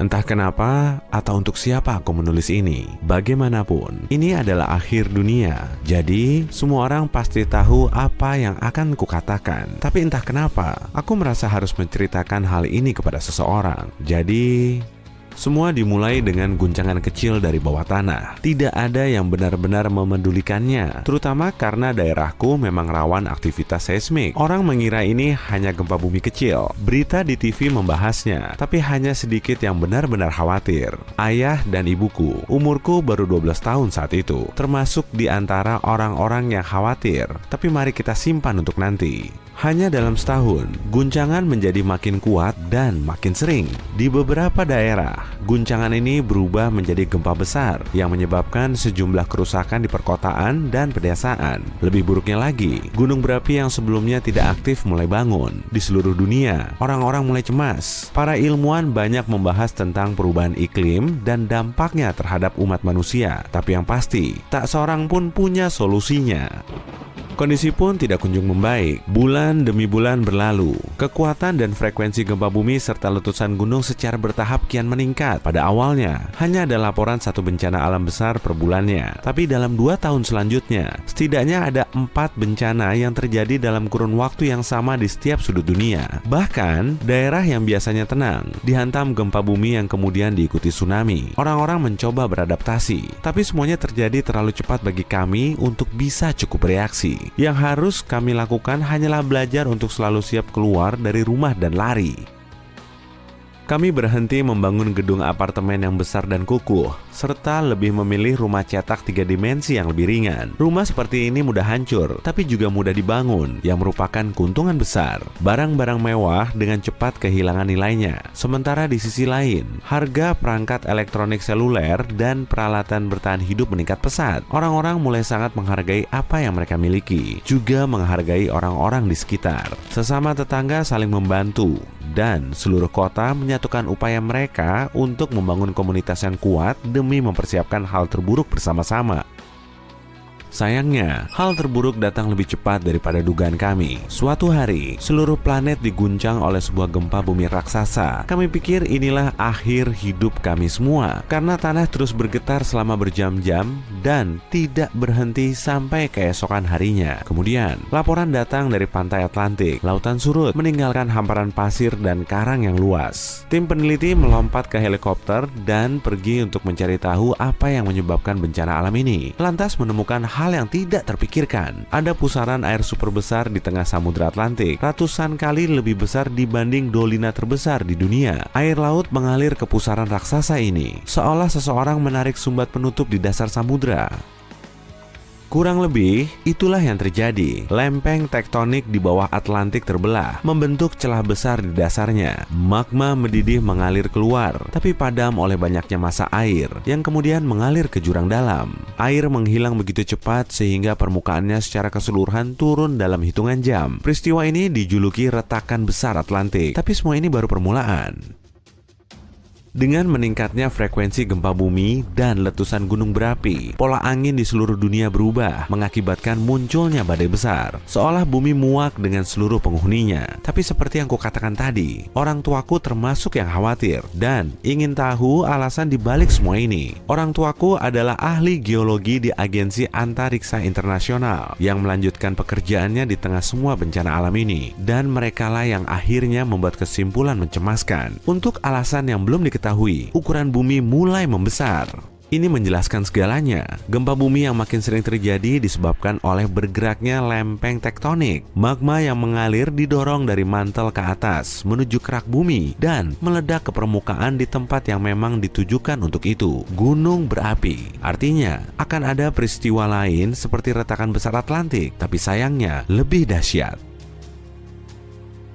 Entah kenapa atau untuk siapa aku menulis ini, bagaimanapun, ini adalah akhir dunia. Jadi, semua orang pasti tahu apa yang akan kukatakan. Tapi entah kenapa, aku merasa harus menceritakan hal ini kepada seseorang. Jadi, semua dimulai dengan guncangan kecil dari bawah tanah. Tidak ada yang benar-benar memedulikannya, terutama karena daerahku memang rawan aktivitas seismik. Orang mengira ini hanya gempa bumi kecil. Berita di TV membahasnya, tapi hanya sedikit yang benar-benar khawatir. Ayah dan ibuku, umurku baru 12 tahun saat itu, termasuk di antara orang-orang yang khawatir. Tapi mari kita simpan untuk nanti. Hanya dalam setahun, guncangan menjadi makin kuat dan makin sering. Di beberapa daerah, guncangan ini berubah menjadi gempa besar yang menyebabkan sejumlah kerusakan di perkotaan dan pedesaan. Lebih buruknya lagi, gunung berapi yang sebelumnya tidak aktif mulai bangun. Di seluruh dunia, orang-orang mulai cemas. Para ilmuwan banyak membahas tentang perubahan iklim dan dampaknya terhadap umat manusia. Tapi yang pasti, tak seorang pun punya solusinya. Kondisi pun tidak kunjung membaik. Bulan demi bulan berlalu. Kekuatan dan frekuensi gempa bumi serta letusan gunung secara bertahap kian meningkat. Pada awalnya, hanya ada laporan satu bencana alam besar per bulannya. Tapi dalam 2 tahun selanjutnya, setidaknya ada 4 bencana yang terjadi dalam kurun waktu yang sama di setiap sudut dunia. Bahkan, daerah yang biasanya tenang, dihantam gempa bumi yang kemudian diikuti tsunami. Orang-orang mencoba beradaptasi, tapi semuanya terjadi terlalu cepat bagi kami untuk bisa cukup bereaksi. Yang harus kami lakukan hanyalah belajar untuk selalu siap keluar dari rumah dan lari. Kami berhenti membangun gedung apartemen yang besar dan kukuh, serta lebih memilih rumah cetak 3 dimensi yang lebih ringan. Rumah seperti ini mudah hancur, tapi juga mudah dibangun, yang merupakan keuntungan besar. Barang-barang mewah dengan cepat kehilangan nilainya. Sementara di sisi lain, harga perangkat elektronik seluler dan peralatan bertahan hidup meningkat pesat. Orang-orang mulai sangat menghargai apa yang mereka miliki, juga menghargai orang-orang di sekitar. Sesama tetangga saling membantu, dan seluruh kota menyatukan upaya mereka untuk membangun komunitas yang kuat demi mempersiapkan hal terburuk bersama-sama. Sayangnya, hal terburuk datang lebih cepat daripada dugaan kami. Suatu hari, seluruh planet diguncang oleh sebuah gempa bumi raksasa. Kami pikir inilah akhir hidup kami semua, karena tanah terus bergetar selama berjam-jam dan tidak berhenti sampai keesokan harinya. Kemudian, laporan datang dari pantai Atlantik. Lautan surut, meninggalkan hamparan pasir dan karang yang luas. Tim peneliti melompat ke helikopter dan pergi untuk mencari tahu apa yang menyebabkan bencana alam ini. Lantas menemukan hal yang tidak terpikirkan. Ada pusaran air super besar di tengah Samudra Atlantik, ratusan kali lebih besar dibanding dolina terbesar di dunia. Air laut mengalir ke pusaran raksasa ini, seolah seseorang menarik sumbat penutup di dasar samudra. Kurang lebih, itulah yang terjadi. Lempeng tektonik di bawah Atlantik terbelah, membentuk celah besar di dasarnya. Magma mendidih mengalir keluar, tapi padam oleh banyaknya massa air yang kemudian mengalir ke jurang dalam. Air menghilang begitu cepat sehingga permukaannya secara keseluruhan turun dalam hitungan jam. Peristiwa ini dijuluki retakan besar Atlantik, tapi semua ini baru permulaan. Dengan meningkatnya frekuensi gempa bumi dan letusan gunung berapi, pola angin di seluruh dunia berubah, mengakibatkan munculnya badai besar, seolah bumi muak dengan seluruh penghuninya. Tapi seperti yang kukatakan tadi, orang tuaku termasuk yang khawatir dan ingin tahu alasan dibalik semua ini. Orang tuaku adalah ahli geologi di Agensi Antariksa Internasional yang melanjutkan pekerjaannya di tengah semua bencana alam ini, dan merekalah yang akhirnya membuat kesimpulan mencemaskan. Untuk alasan yang belum diketahui, ukuran bumi mulai membesar. Ini menjelaskan segalanya. Gempa bumi yang makin sering terjadi disebabkan oleh bergeraknya lempeng tektonik. Magma yang mengalir didorong dari mantel ke atas menuju kerak bumi dan meledak ke permukaan di tempat yang memang ditujukan untuk itu, gunung berapi. Artinya, akan ada peristiwa lain seperti retakan besar Atlantik, tapi sayangnya lebih dahsyat.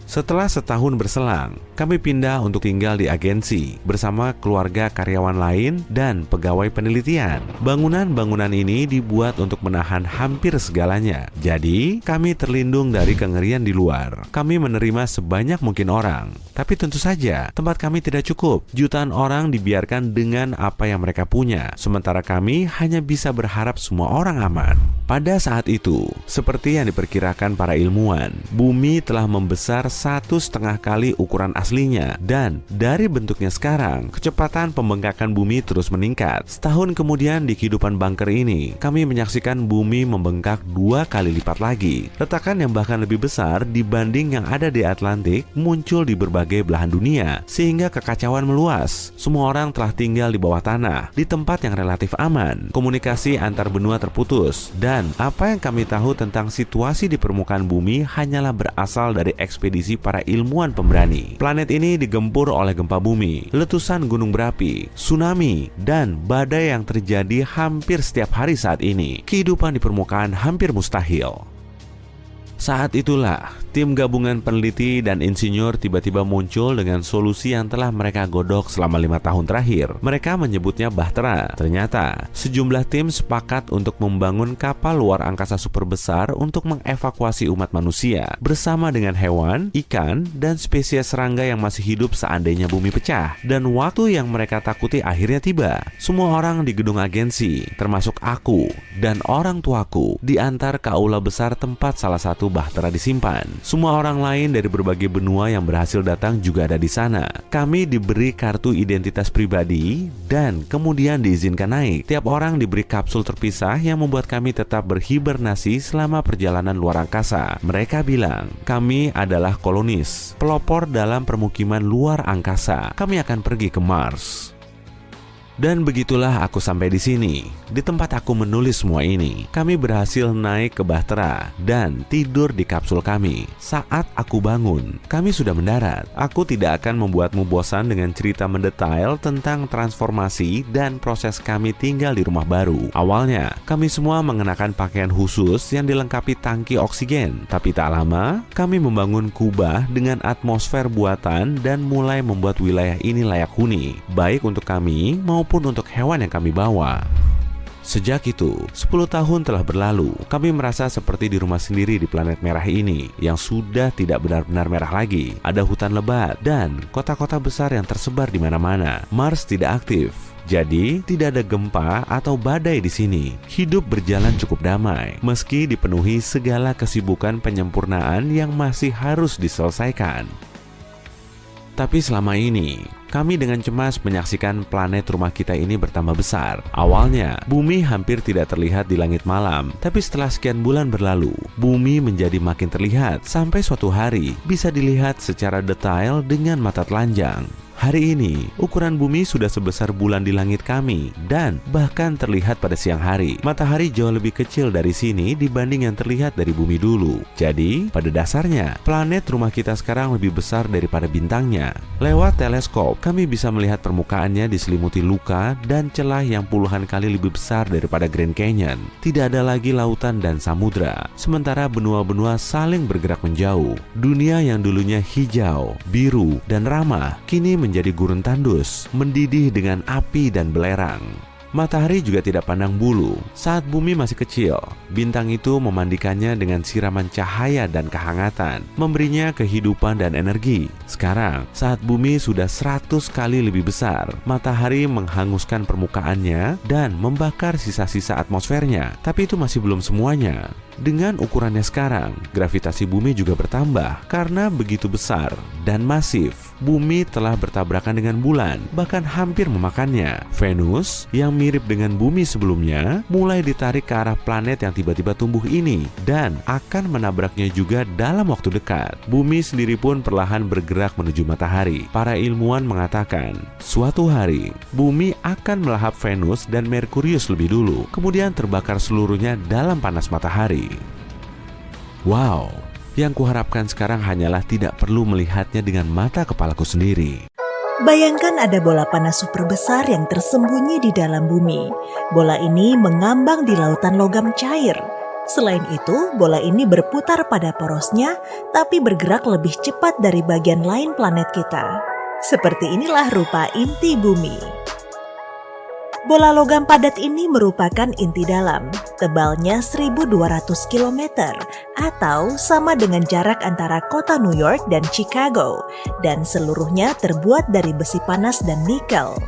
Setelah setahun berselang, kami pindah untuk tinggal di agensi bersama keluarga karyawan lain dan pegawai penelitian. Bangunan-bangunan ini dibuat untuk menahan hampir segalanya. Jadi, kami terlindung dari kengerian di luar. Kami menerima sebanyak mungkin orang. Tapi tentu saja, tempat kami tidak cukup. Jutaan orang dibiarkan dengan apa yang mereka punya. Sementara kami hanya bisa berharap semua orang aman. Pada saat itu, seperti yang diperkirakan para ilmuwan, bumi telah membesar 1,5 kali ukuran aslinya. Dan dari bentuknya sekarang, kecepatan pembengkakan bumi terus meningkat. Setahun kemudian di kehidupan bunker ini, kami menyaksikan bumi membengkak 2 kali lipat lagi. Retakan yang bahkan lebih besar dibanding yang ada di Atlantik muncul di berbagai belahan dunia, sehingga kekacauan meluas. Semua orang telah tinggal di bawah tanah, di tempat yang relatif aman. Komunikasi antar benua terputus, dan apa yang kami tahu tentang situasi di permukaan bumi hanyalah berasal dari ekspedisi para ilmuwan pemberani. Planet ini digempur oleh gempa bumi, letusan gunung berapi, tsunami, dan badai yang terjadi hampir setiap hari saat ini. Kehidupan di permukaan hampir mustahil. Saat itulah, tim gabungan peneliti dan insinyur tiba-tiba muncul dengan solusi yang telah mereka godok selama 5 tahun terakhir. Mereka menyebutnya Bahtera. Ternyata, sejumlah tim sepakat untuk membangun kapal luar angkasa super besar untuk mengevakuasi umat manusia, bersama dengan hewan, ikan, dan spesies serangga yang masih hidup seandainya bumi pecah. Dan waktu yang mereka takuti akhirnya tiba. Semua orang di gedung agensi, termasuk aku dan orang tuaku, diantar ke aula besar tempat salah satu Bahtera disimpan. Semua orang lain dari berbagai benua yang berhasil datang juga ada di sana. Kami diberi kartu identitas pribadi dan kemudian diizinkan naik. Tiap orang diberi kapsul terpisah yang membuat kami tetap berhibernasi selama perjalanan luar angkasa. Mereka bilang, kami adalah kolonis, pelopor dalam permukiman luar angkasa. Kami akan pergi ke Mars. Dan begitulah aku sampai di sini. Di tempat aku menulis semua ini, kami berhasil naik ke Bahtera dan tidur di kapsul kami. Saat aku bangun, kami sudah mendarat. Aku tidak akan membuatmu bosan dengan cerita mendetail tentang transformasi dan proses kami tinggal di rumah baru. Awalnya, kami semua mengenakan pakaian khusus yang dilengkapi tangki oksigen. Tapi tak lama, kami membangun kubah dengan atmosfer buatan dan mulai membuat wilayah ini layak huni, baik untuk kami maupun untuk hewan yang kami bawa. Sejak itu, 10 tahun telah berlalu. Kami merasa seperti di rumah sendiri di planet merah ini, yang sudah tidak benar-benar merah lagi. Ada hutan lebat dan kota-kota besar yang tersebar di mana-mana. Mars tidak aktif, jadi tidak ada gempa atau badai di sini. Hidup berjalan cukup damai, meski dipenuhi segala kesibukan penyempurnaan yang masih harus diselesaikan. Tapi selama ini, kami dengan cemas menyaksikan planet rumah kita ini bertambah besar. Awalnya, bumi hampir tidak terlihat di langit malam. Tapi setelah sekian bulan berlalu, bumi menjadi makin terlihat. Sampai suatu hari, bisa dilihat secara detail dengan mata telanjang. Hari ini, ukuran bumi sudah sebesar bulan di langit kami dan bahkan terlihat pada siang hari. Matahari jauh lebih kecil dari sini dibanding yang terlihat dari bumi dulu. Jadi, pada dasarnya, planet rumah kita sekarang lebih besar daripada bintangnya. Lewat teleskop, kami bisa melihat permukaannya diselimuti luka dan celah yang puluhan kali lebih besar daripada Grand Canyon. Tidak ada lagi lautan dan samudra, sementara benua-benua saling bergerak menjauh. Dunia yang dulunya hijau, biru, dan ramah, kini menjadi gurun tandus, mendidih dengan api dan belerang. Matahari juga tidak pandang bulu. Saat bumi masih kecil, bintang itu memandikannya dengan siraman cahaya dan kehangatan, memberinya kehidupan dan energi. Sekarang, saat bumi sudah 100 kali lebih besar, matahari menghanguskan permukaannya dan membakar sisa-sisa atmosfernya. Tapi itu masih belum semuanya. Dengan ukurannya sekarang, gravitasi bumi juga bertambah. Karena begitu besar dan masif, bumi telah bertabrakan dengan bulan, bahkan hampir memakannya. Venus, yang mirip dengan bumi sebelumnya, mulai ditarik ke arah planet yang tiba-tiba tumbuh ini dan akan menabraknya juga dalam waktu dekat. Bumi sendiri pun perlahan bergerak menuju matahari. Para ilmuwan mengatakan, suatu hari, bumi akan melahap Venus dan Merkurius lebih dulu, kemudian terbakar seluruhnya dalam panas matahari. Wow, yang kuharapkan sekarang hanyalah tidak perlu melihatnya dengan mata kepalaku sendiri. Bayangkan ada bola panas super besar yang tersembunyi di dalam bumi. Bola ini mengambang di lautan logam cair. Selain itu, bola ini berputar pada porosnya, tapi bergerak lebih cepat dari bagian lain planet kita. Seperti inilah rupa inti bumi. Bola logam padat ini merupakan inti dalam, tebalnya 1.200 km atau sama dengan jarak antara kota New York dan Chicago, dan seluruhnya terbuat dari besi panas dan nikel.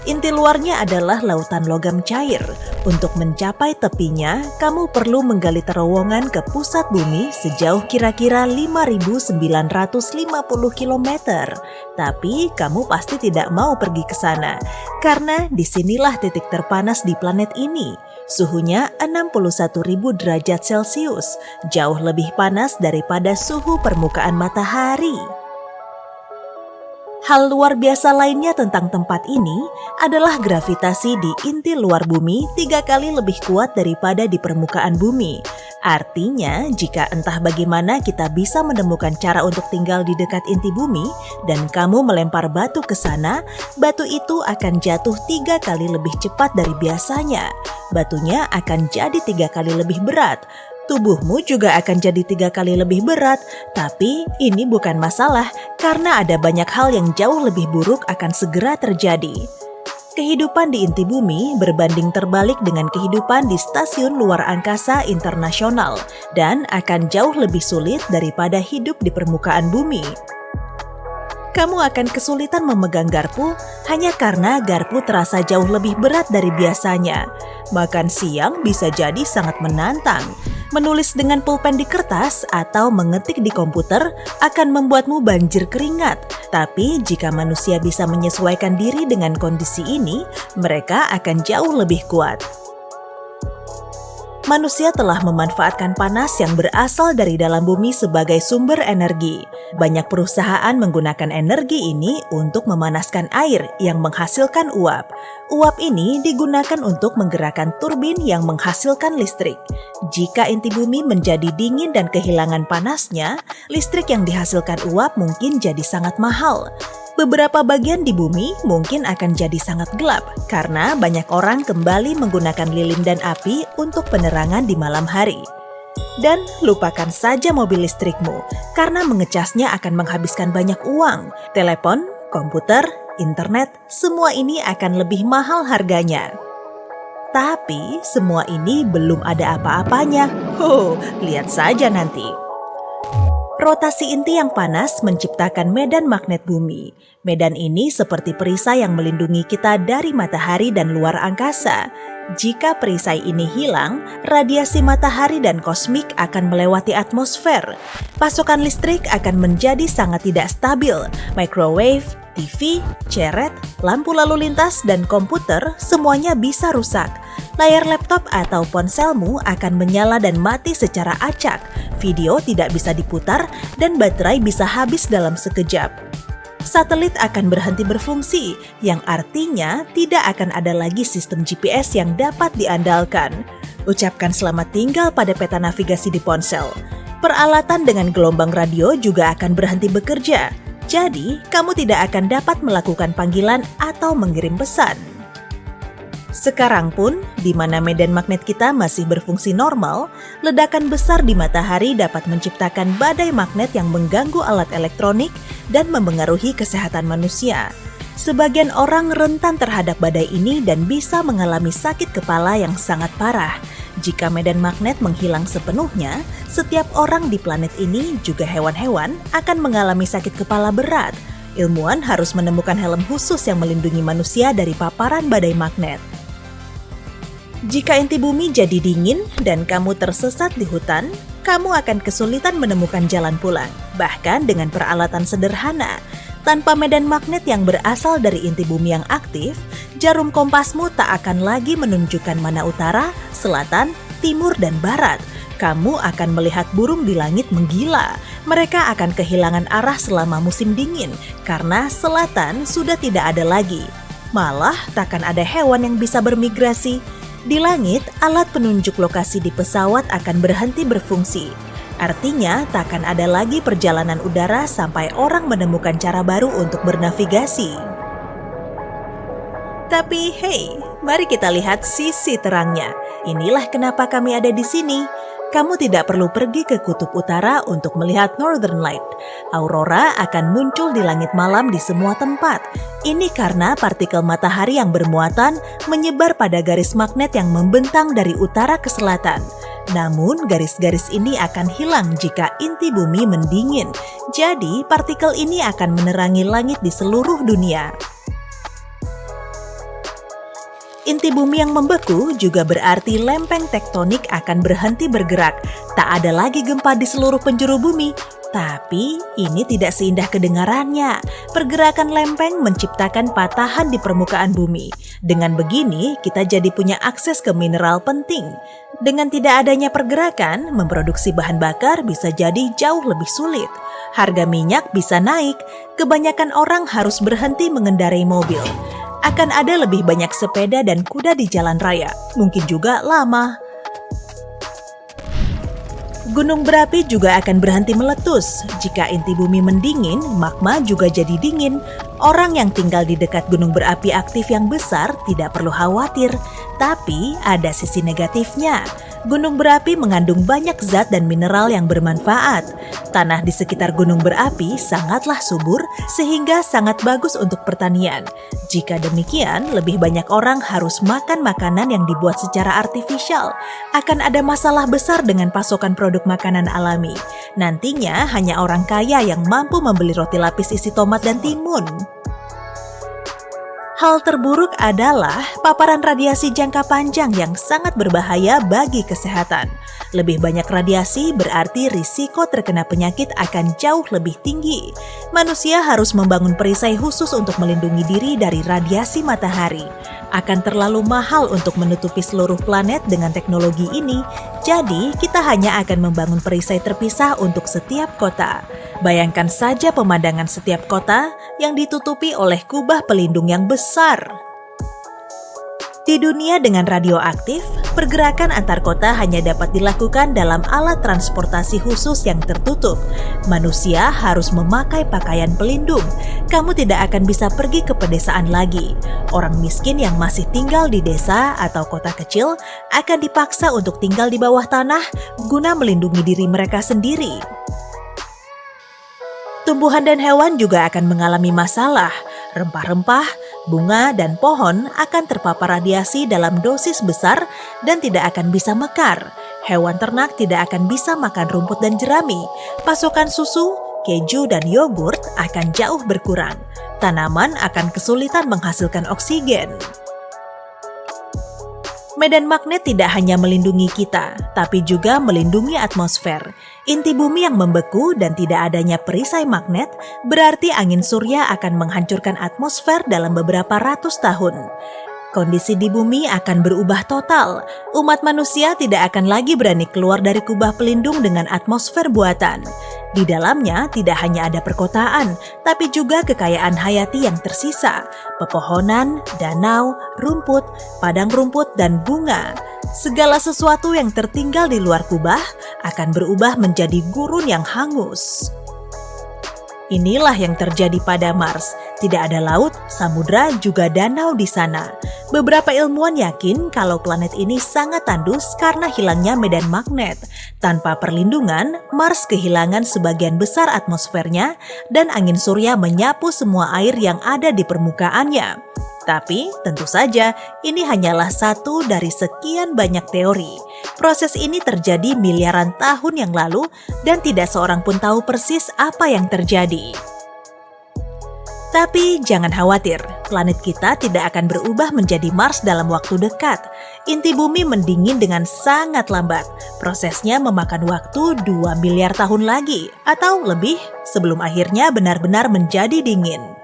Inti luarnya adalah lautan logam cair. Untuk mencapai tepinya, kamu perlu menggali terowongan ke pusat bumi sejauh kira-kira 5.950 km. Tapi kamu pasti tidak mau pergi ke sana, karena disinilah titik terpanas di planet ini. Suhunya 61.000 derajat Celcius, jauh lebih panas daripada suhu permukaan matahari. Hal luar biasa lainnya tentang tempat ini adalah gravitasi di inti luar bumi 3 kali lebih kuat daripada di permukaan bumi. Artinya, jika entah bagaimana kita bisa menemukan cara untuk tinggal di dekat inti bumi dan kamu melempar batu ke sana, batu itu akan jatuh 3 kali lebih cepat dari biasanya. Batunya akan jadi 3 kali lebih berat. Tubuhmu juga akan jadi 3 kali lebih berat, tapi ini bukan masalah karena ada banyak hal yang jauh lebih buruk akan segera terjadi. Kehidupan di inti bumi berbanding terbalik dengan kehidupan di stasiun luar angkasa internasional dan akan jauh lebih sulit daripada hidup di permukaan bumi. Kamu akan kesulitan memegang garpu hanya karena garpu terasa jauh lebih berat dari biasanya. Makan siang bisa jadi sangat menantang. Menulis dengan pulpen di kertas atau mengetik di komputer akan membuatmu banjir keringat. Tapi jika manusia bisa menyesuaikan diri dengan kondisi ini, mereka akan jauh lebih kuat. Manusia telah memanfaatkan panas yang berasal dari dalam bumi sebagai sumber energi. Banyak perusahaan menggunakan energi ini untuk memanaskan air yang menghasilkan uap. Uap ini digunakan untuk menggerakkan turbin yang menghasilkan listrik. Jika inti bumi menjadi dingin dan kehilangan panasnya, listrik yang dihasilkan uap mungkin jadi sangat mahal. Beberapa bagian di bumi mungkin akan jadi sangat gelap karena banyak orang kembali menggunakan lilin dan api untuk penerangan di malam hari. Dan lupakan saja mobil listrikmu karena mengecasnya akan menghabiskan banyak uang. Telepon, komputer, internet, semua ini akan lebih mahal harganya. Tapi semua ini belum ada apa-apanya. Lihat saja nanti. Rotasi inti yang panas menciptakan medan magnet bumi. Medan ini seperti perisai yang melindungi kita dari matahari dan luar angkasa. Jika perisai ini hilang, radiasi matahari dan kosmik akan melewati atmosfer. Pasokan listrik akan menjadi sangat tidak stabil. Microwave, TV, ceret, lampu lalu lintas, dan komputer semuanya bisa rusak. Layar laptop atau ponselmu akan menyala dan mati secara acak. Video tidak bisa diputar dan baterai bisa habis dalam sekejap. Satelit akan berhenti berfungsi, yang artinya tidak akan ada lagi sistem GPS yang dapat diandalkan. Ucapkan selamat tinggal pada peta navigasi di ponsel. Peralatan dengan gelombang radio juga akan berhenti bekerja. Jadi, kamu tidak akan dapat melakukan panggilan atau mengirim pesan. Sekarang pun, di mana medan magnet kita masih berfungsi normal, ledakan besar di matahari dapat menciptakan badai magnet yang mengganggu alat elektronik dan mempengaruhi kesehatan manusia. Sebagian orang rentan terhadap badai ini dan bisa mengalami sakit kepala yang sangat parah. Jika medan magnet menghilang sepenuhnya, setiap orang di planet ini, juga hewan-hewan, akan mengalami sakit kepala berat. Ilmuwan harus menemukan helm khusus yang melindungi manusia dari paparan badai magnet. Jika inti bumi jadi dingin dan kamu tersesat di hutan, kamu akan kesulitan menemukan jalan pulang, bahkan dengan peralatan sederhana. Tanpa medan magnet yang berasal dari inti bumi yang aktif, jarum kompasmu tak akan lagi menunjukkan mana utara, selatan, timur, dan barat. Kamu akan melihat burung di langit menggila. Mereka akan kehilangan arah selama musim dingin, karena selatan sudah tidak ada lagi. Malah takkan ada hewan yang bisa bermigrasi. Di langit, alat penunjuk lokasi di pesawat akan berhenti berfungsi. Artinya, takkan ada lagi perjalanan udara sampai orang menemukan cara baru untuk bernavigasi. Tapi, hey, mari kita lihat sisi terangnya. Inilah kenapa kami ada di sini. Kamu tidak perlu pergi ke kutub utara untuk melihat Northern Light. Aurora akan muncul di langit malam di semua tempat. Ini karena partikel matahari yang bermuatan menyebar pada garis magnet yang membentang dari utara ke selatan. Namun, garis-garis ini akan hilang jika inti bumi mendingin. Jadi, partikel ini akan menerangi langit di seluruh dunia. Inti bumi yang membeku juga berarti lempeng tektonik akan berhenti bergerak. Tak ada lagi gempa di seluruh penjuru bumi. Tapi ini tidak seindah kedengarannya. Pergerakan lempeng menciptakan patahan di permukaan bumi. Dengan begini, kita jadi punya akses ke mineral penting. Dengan tidak adanya pergerakan, memproduksi bahan bakar bisa jadi jauh lebih sulit. Harga minyak bisa naik. Kebanyakan orang harus berhenti mengendarai mobil. Akan ada lebih banyak sepeda dan kuda di jalan raya. Mungkin juga lama. Gunung berapi juga akan berhenti meletus. Jika inti bumi mendingin, magma juga jadi dingin. Orang yang tinggal di dekat gunung berapi aktif yang besar tidak perlu khawatir. Tapi ada sisi negatifnya. Gunung berapi mengandung banyak zat dan mineral yang bermanfaat. Tanah di sekitar gunung berapi sangatlah subur sehingga sangat bagus untuk pertanian. Jika demikian, lebih banyak orang harus makan makanan yang dibuat secara artifisial. Akan ada masalah besar dengan pasokan produk makanan alami. Nantinya hanya orang kaya yang mampu membeli roti lapis isi tomat dan timun. Hal terburuk adalah paparan radiasi jangka panjang yang sangat berbahaya bagi kesehatan. Lebih banyak radiasi berarti risiko terkena penyakit akan jauh lebih tinggi. Manusia harus membangun perisai khusus untuk melindungi diri dari radiasi matahari. Akan terlalu mahal untuk menutupi seluruh planet dengan teknologi ini, jadi kita hanya akan membangun perisai terpisah untuk setiap kota. Bayangkan saja pemandangan setiap kota yang ditutupi oleh kubah pelindung yang besar. Di dunia dengan radioaktif, pergerakan antar kota hanya dapat dilakukan dalam alat transportasi khusus yang tertutup. Manusia harus memakai pakaian pelindung. Kamu tidak akan bisa pergi ke pedesaan lagi. Orang miskin yang masih tinggal di desa atau kota kecil akan dipaksa untuk tinggal di bawah tanah guna melindungi diri mereka sendiri. Tumbuhan dan hewan juga akan mengalami masalah. Rempah-rempah, bunga, dan pohon akan terpapar radiasi dalam dosis besar dan tidak akan bisa mekar. Hewan ternak tidak akan bisa makan rumput dan jerami. Pasokan susu, keju, dan yogurt akan jauh berkurang. Tanaman akan kesulitan menghasilkan oksigen. Medan magnet tidak hanya melindungi kita, tapi juga melindungi atmosfer. Inti bumi yang membeku dan tidak adanya perisai magnet berarti angin surya akan menghancurkan atmosfer dalam beberapa ratus tahun. Kondisi di bumi akan berubah total. Umat manusia tidak akan lagi berani keluar dari kubah pelindung dengan atmosfer buatan. Di dalamnya tidak hanya ada perkotaan, tapi juga kekayaan hayati yang tersisa. Pepohonan, danau, rumput, padang rumput, dan bunga. Segala sesuatu yang tertinggal di luar kubah akan berubah menjadi gurun yang hangus. Inilah yang terjadi pada Mars. Tidak ada laut, samudra, juga danau di sana. Beberapa ilmuwan yakin kalau planet ini sangat tandus karena hilangnya medan magnet. Tanpa perlindungan, Mars kehilangan sebagian besar atmosfernya dan angin surya menyapu semua air yang ada di permukaannya. Tapi tentu saja ini hanyalah satu dari sekian banyak teori. Proses ini terjadi miliaran tahun yang lalu dan tidak seorang pun tahu persis apa yang terjadi. Tapi jangan khawatir, planet kita tidak akan berubah menjadi Mars dalam waktu dekat. Inti bumi mendingin dengan sangat lambat. Prosesnya memakan waktu 2 miliar tahun lagi atau lebih sebelum akhirnya benar-benar menjadi dingin.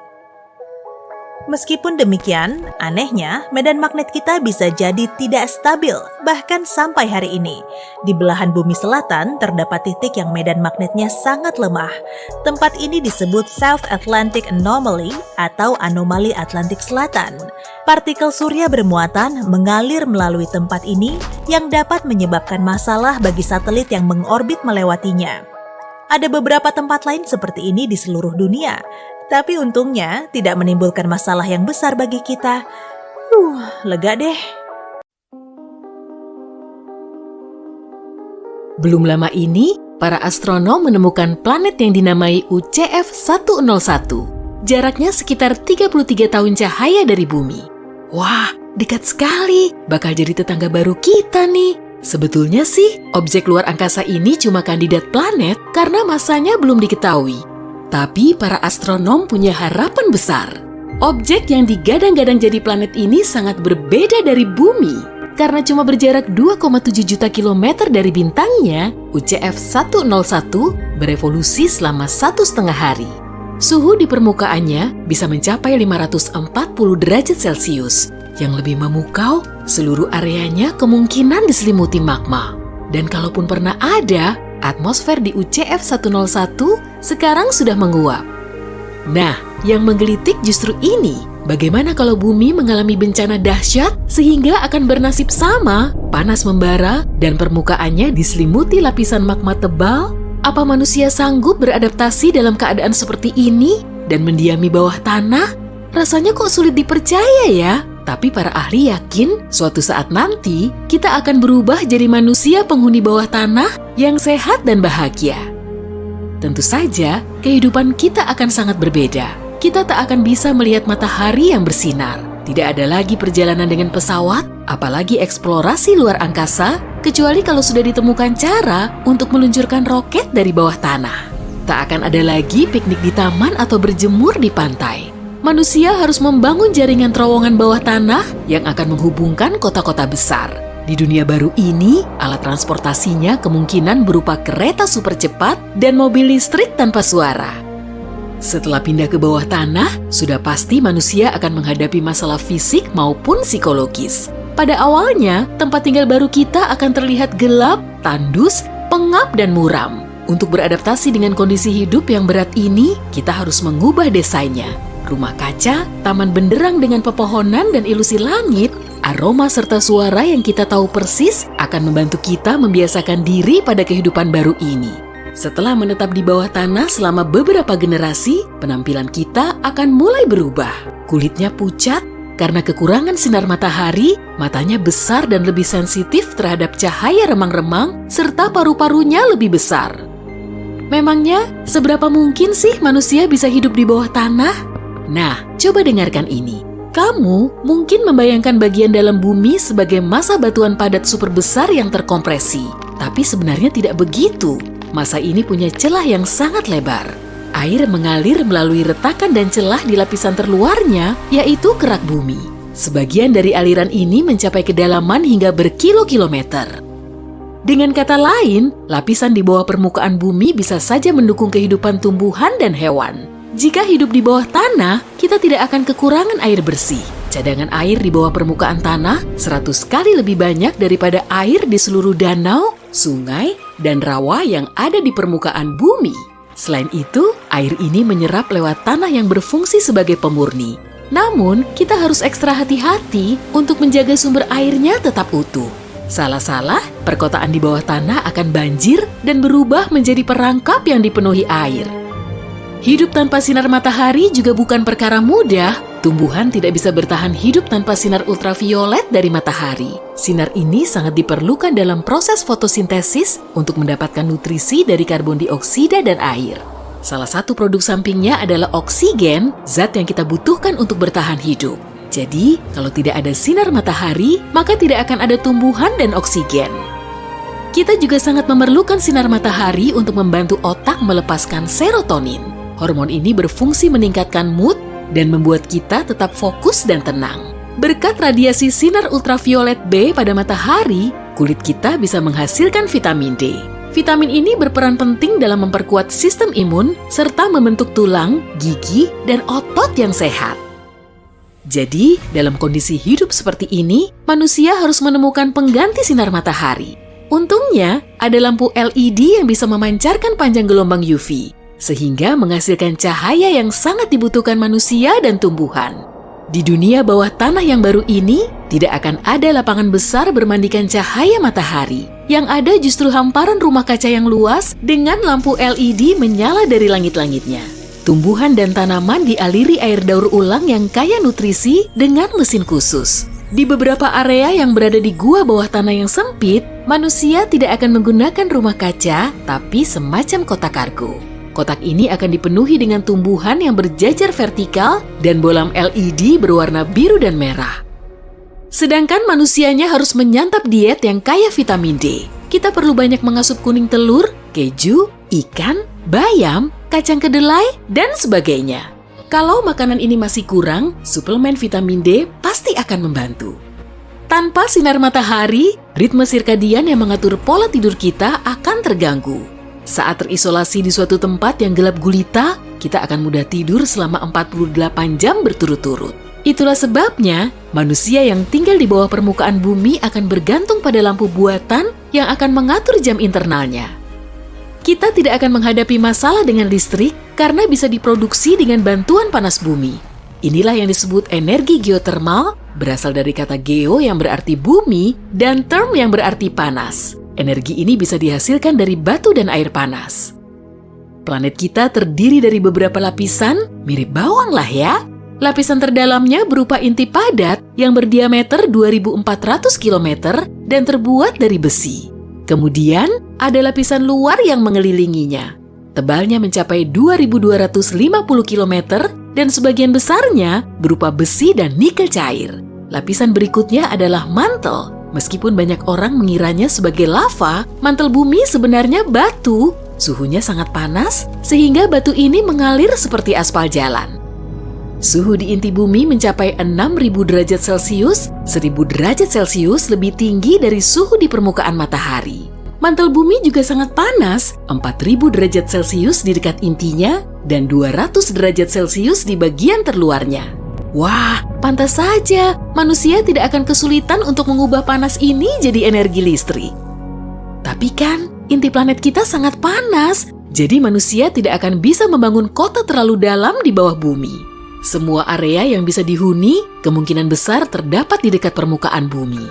Meskipun demikian, anehnya medan magnet kita bisa jadi tidak stabil bahkan sampai hari ini. Di belahan bumi selatan terdapat titik yang medan magnetnya sangat lemah. Tempat ini disebut South Atlantic Anomaly atau anomali Atlantik Selatan. Partikel surya bermuatan mengalir melalui tempat ini yang dapat menyebabkan masalah bagi satelit yang mengorbit melewatinya. Ada beberapa tempat lain seperti ini di seluruh dunia. Tapi untungnya tidak menimbulkan masalah yang besar bagi kita. Lega deh. Belum lama ini, para astronom menemukan planet yang dinamai UCF-101. Jaraknya sekitar 33 tahun cahaya dari bumi. Wah, dekat sekali. Bakal jadi tetangga baru kita nih. Sebetulnya sih, objek luar angkasa ini cuma kandidat planet karena masanya belum diketahui. Tapi para astronom punya harapan besar. Objek yang digadang-gadang jadi planet ini sangat berbeda dari bumi. Karena cuma berjarak 2,7 juta kilometer dari bintangnya, UCF-101 berevolusi selama 1,5 hari. Suhu di permukaannya bisa mencapai 540 derajat Celcius. Yang lebih memukau, seluruh areanya kemungkinan diselimuti magma. Dan kalaupun pernah ada, atmosfer di UCF-101 sekarang sudah menguap. Nah, yang menggelitik justru ini. Bagaimana kalau bumi mengalami bencana dahsyat sehingga akan bernasib sama, panas membara, dan permukaannya diselimuti lapisan magma tebal? Apa manusia sanggup beradaptasi dalam keadaan seperti ini dan mendiami bawah tanah? Rasanya kok sulit dipercaya ya? Tapi para ahli yakin suatu saat nanti kita akan berubah jadi manusia penghuni bawah tanah yang sehat dan bahagia. Tentu saja, kehidupan kita akan sangat berbeda. Kita tak akan bisa melihat matahari yang bersinar. Tidak ada lagi perjalanan dengan pesawat, apalagi eksplorasi luar angkasa, kecuali kalau sudah ditemukan cara untuk meluncurkan roket dari bawah tanah. Tak akan ada lagi piknik di taman atau berjemur di pantai. Manusia harus membangun jaringan terowongan bawah tanah yang akan menghubungkan kota-kota besar. Di dunia baru ini, alat transportasinya kemungkinan berupa kereta super cepat dan mobil listrik tanpa suara. Setelah pindah ke bawah tanah, sudah pasti manusia akan menghadapi masalah fisik maupun psikologis. Pada awalnya, tempat tinggal baru kita akan terlihat gelap, tandus, pengap, dan muram. Untuk beradaptasi dengan kondisi hidup yang berat ini, kita harus mengubah desainnya. Rumah kaca, taman benderang dengan pepohonan dan ilusi langit, aroma serta suara yang kita tahu persis akan membantu kita membiasakan diri pada kehidupan baru ini. Setelah menetap di bawah tanah selama beberapa generasi, penampilan kita akan mulai berubah. Kulitnya pucat karena kekurangan sinar matahari, matanya besar dan lebih sensitif terhadap cahaya remang-remang, serta paru-parunya lebih besar. Memangnya, seberapa mungkin sih manusia bisa hidup di bawah tanah? Nah, coba dengarkan ini. Kamu mungkin membayangkan bagian dalam bumi sebagai massa batuan padat super besar yang terkompresi. Tapi sebenarnya tidak begitu. Massa ini punya celah yang sangat lebar. Air mengalir melalui retakan dan celah di lapisan terluarnya, yaitu kerak bumi. Sebagian dari aliran ini mencapai kedalaman hingga berkilo-kilometer. Dengan kata lain, lapisan di bawah permukaan bumi bisa saja mendukung kehidupan tumbuhan dan hewan. Jika hidup di bawah tanah, kita tidak akan kekurangan air bersih. Cadangan air di bawah permukaan tanah 100 kali lebih banyak daripada air di seluruh danau, sungai, dan rawa yang ada di permukaan bumi. Selain itu, air ini menyerap lewat tanah yang berfungsi sebagai pemurni. Namun, kita harus ekstra hati-hati untuk menjaga sumber airnya tetap utuh. Salah-salah, perkotaan di bawah tanah akan banjir dan berubah menjadi perangkap yang dipenuhi air. Hidup tanpa sinar matahari juga bukan perkara mudah. Tumbuhan tidak bisa bertahan hidup tanpa sinar ultraviolet dari matahari. Sinar ini sangat diperlukan dalam proses fotosintesis untuk mendapatkan nutrisi dari karbon dioksida dan air. Salah satu produk sampingnya adalah oksigen, zat yang kita butuhkan untuk bertahan hidup. Jadi, kalau tidak ada sinar matahari, maka tidak akan ada tumbuhan dan oksigen. Kita juga sangat memerlukan sinar matahari untuk membantu otak melepaskan serotonin. Hormon ini berfungsi meningkatkan mood dan membuat kita tetap fokus dan tenang. Berkat radiasi sinar ultraviolet B pada matahari, kulit kita bisa menghasilkan vitamin D. Vitamin ini berperan penting dalam memperkuat sistem imun serta membentuk tulang, gigi, dan otot yang sehat. Jadi, dalam kondisi hidup seperti ini, manusia harus menemukan pengganti sinar matahari. Untungnya, ada lampu LED yang bisa memancarkan panjang gelombang UV, sehingga menghasilkan cahaya yang sangat dibutuhkan manusia dan tumbuhan. Di dunia bawah tanah yang baru ini, tidak akan ada lapangan besar bermandikan cahaya matahari. Yang ada justru hamparan rumah kaca yang luas dengan lampu LED menyala dari langit-langitnya. Tumbuhan dan tanaman dialiri air daur ulang yang kaya nutrisi dengan mesin khusus. Di beberapa area yang berada di gua bawah tanah yang sempit, manusia tidak akan menggunakan rumah kaca, tapi semacam kotak kargo. Kotak ini akan dipenuhi dengan tumbuhan yang berjajar vertikal dan bolam LED berwarna biru dan merah. Sedangkan manusianya harus menyantap diet yang kaya vitamin D. Kita perlu banyak mengasup kuning telur, keju, ikan, bayam, kacang kedelai, dan sebagainya. Kalau makanan ini masih kurang, suplemen vitamin D pasti akan membantu. Tanpa sinar matahari, ritme sirkadian yang mengatur pola tidur kita akan terganggu. Saat terisolasi di suatu tempat yang gelap gulita, kita akan mudah tidur selama 48 jam berturut-turut. Itulah sebabnya, manusia yang tinggal di bawah permukaan bumi akan bergantung pada lampu buatan yang akan mengatur jam internalnya. Kita tidak akan menghadapi masalah dengan listrik karena bisa diproduksi dengan bantuan panas bumi. Inilah yang disebut energi geotermal, berasal dari kata geo yang berarti bumi dan term yang berarti panas. Energi ini bisa dihasilkan dari batu dan air panas. Planet kita terdiri dari beberapa lapisan, mirip bawang lah ya. Lapisan terdalamnya berupa inti padat yang berdiameter 2.400 km dan terbuat dari besi. Kemudian, ada lapisan luar yang mengelilinginya. Tebalnya mencapai 2.250 km dan sebagian besarnya berupa besi dan nikel cair. Lapisan berikutnya adalah mantel. Meskipun banyak orang mengiranya sebagai lava, mantel bumi sebenarnya batu. Suhunya sangat panas, sehingga batu ini mengalir seperti aspal jalan. Suhu di inti bumi mencapai 6.000 derajat Celcius, 1.000 derajat Celcius lebih tinggi dari suhu di permukaan matahari. Mantel bumi juga sangat panas, 4.000 derajat Celcius di dekat intinya, dan 200 derajat Celcius di bagian terluarnya. Wah, pantas saja manusia tidak akan kesulitan untuk mengubah panas ini jadi energi listrik. Tapi kan, inti planet kita sangat panas, jadi manusia tidak akan bisa membangun kota terlalu dalam di bawah bumi. Semua area yang bisa dihuni kemungkinan besar terdapat di dekat permukaan bumi.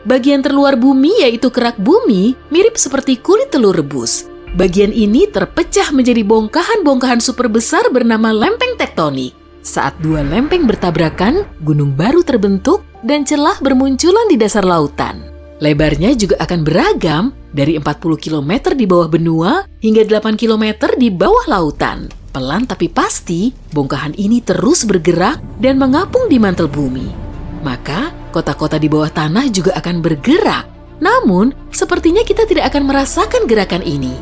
Bagian terluar bumi yaitu kerak bumi mirip seperti kulit telur rebus. Bagian ini terpecah menjadi bongkahan-bongkahan super besar bernama lempeng tektonik. Saat dua lempeng bertabrakan, gunung baru terbentuk dan celah bermunculan di dasar lautan. Lebarnya juga akan beragam dari 40 km di bawah benua hingga 8 km di bawah lautan. Pelan tapi pasti, bongkahan ini terus bergerak dan mengapung di mantel bumi. Maka, kota-kota di bawah tanah juga akan bergerak. Namun, sepertinya kita tidak akan merasakan gerakan ini.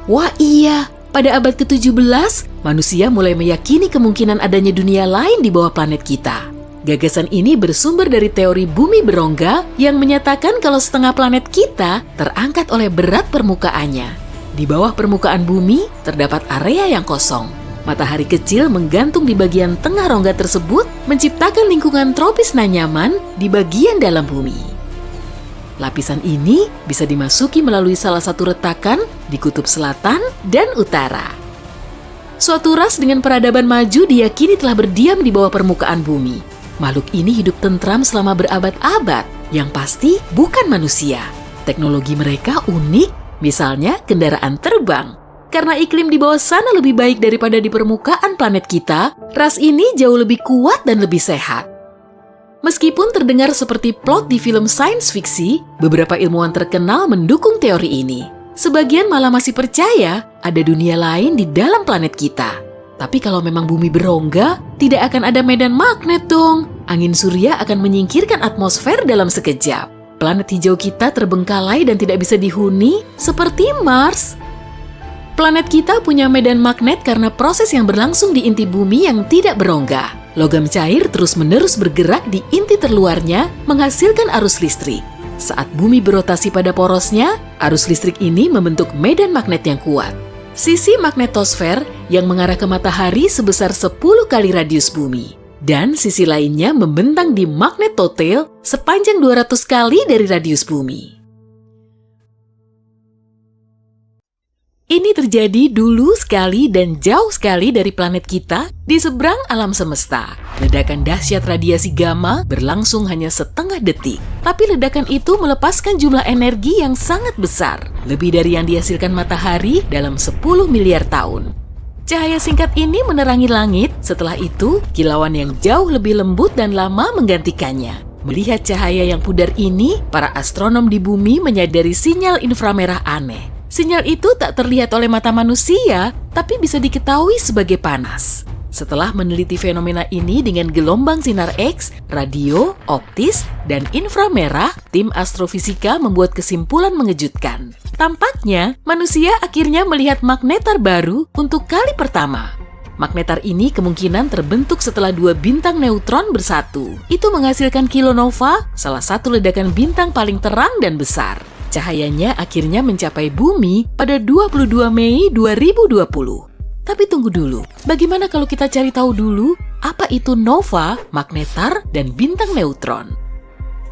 Wah iya, pada abad ke-17, manusia mulai meyakini kemungkinan adanya dunia lain di bawah planet kita. Gagasan ini bersumber dari teori bumi berongga yang menyatakan kalau setengah planet kita terangkat oleh berat permukaannya. Di bawah permukaan bumi, terdapat area yang kosong. Matahari kecil menggantung di bagian tengah rongga tersebut, menciptakan lingkungan tropis nan nyaman di bagian dalam bumi. Lapisan ini bisa dimasuki melalui salah satu retakan di kutub selatan dan utara. Suatu ras dengan peradaban maju diyakini telah berdiam di bawah permukaan bumi. Makhluk ini hidup tentram selama berabad-abad, yang pasti bukan manusia. Teknologi mereka unik, misalnya kendaraan terbang. Karena iklim di bawah sana lebih baik daripada di permukaan planet kita, ras ini jauh lebih kuat dan lebih sehat. Meskipun terdengar seperti plot di film sains fiksi, beberapa ilmuwan terkenal mendukung teori ini. Sebagian malah masih percaya ada dunia lain di dalam planet kita. Tapi kalau memang bumi berongga, tidak akan ada medan magnet dong. Angin surya akan menyingkirkan atmosfer dalam sekejap. Planet hijau kita terbengkalai dan tidak bisa dihuni seperti Mars. Planet kita punya medan magnet karena proses yang berlangsung di inti bumi yang tidak berongga. Logam cair terus-menerus bergerak di inti terluarnya menghasilkan arus listrik. Saat bumi berotasi pada porosnya, arus listrik ini membentuk medan magnet yang kuat. Sisi magnetosfer yang mengarah ke matahari sebesar 10 kali radius bumi. Dan sisi lainnya membentang di magnetotail sepanjang 200 kali dari radius bumi. Ini terjadi dulu sekali dan jauh sekali dari planet kita di seberang alam semesta. Ledakan dahsyat radiasi gamma berlangsung hanya setengah detik. Tapi ledakan itu melepaskan jumlah energi yang sangat besar. Lebih dari yang dihasilkan matahari dalam 10 miliar tahun. Cahaya singkat ini menerangi langit, setelah itu kilauan yang jauh lebih lembut dan lama menggantikannya. Melihat cahaya yang pudar ini, para astronom di bumi menyadari sinyal inframerah aneh. Sinyal itu tak terlihat oleh mata manusia, tapi bisa diketahui sebagai panas. Setelah meneliti fenomena ini dengan gelombang sinar X, radio, optis, dan inframerah, tim astrofisika membuat kesimpulan mengejutkan. Tampaknya, manusia akhirnya melihat magnetar baru untuk kali pertama. Magnetar ini kemungkinan terbentuk setelah dua bintang neutron bersatu. Itu menghasilkan kilonova, salah satu ledakan bintang paling terang dan besar. Cahayanya akhirnya mencapai bumi pada 22 Mei 2020. Tapi tunggu dulu, bagaimana kalau kita cari tahu dulu apa itu nova, magnetar, dan bintang neutron?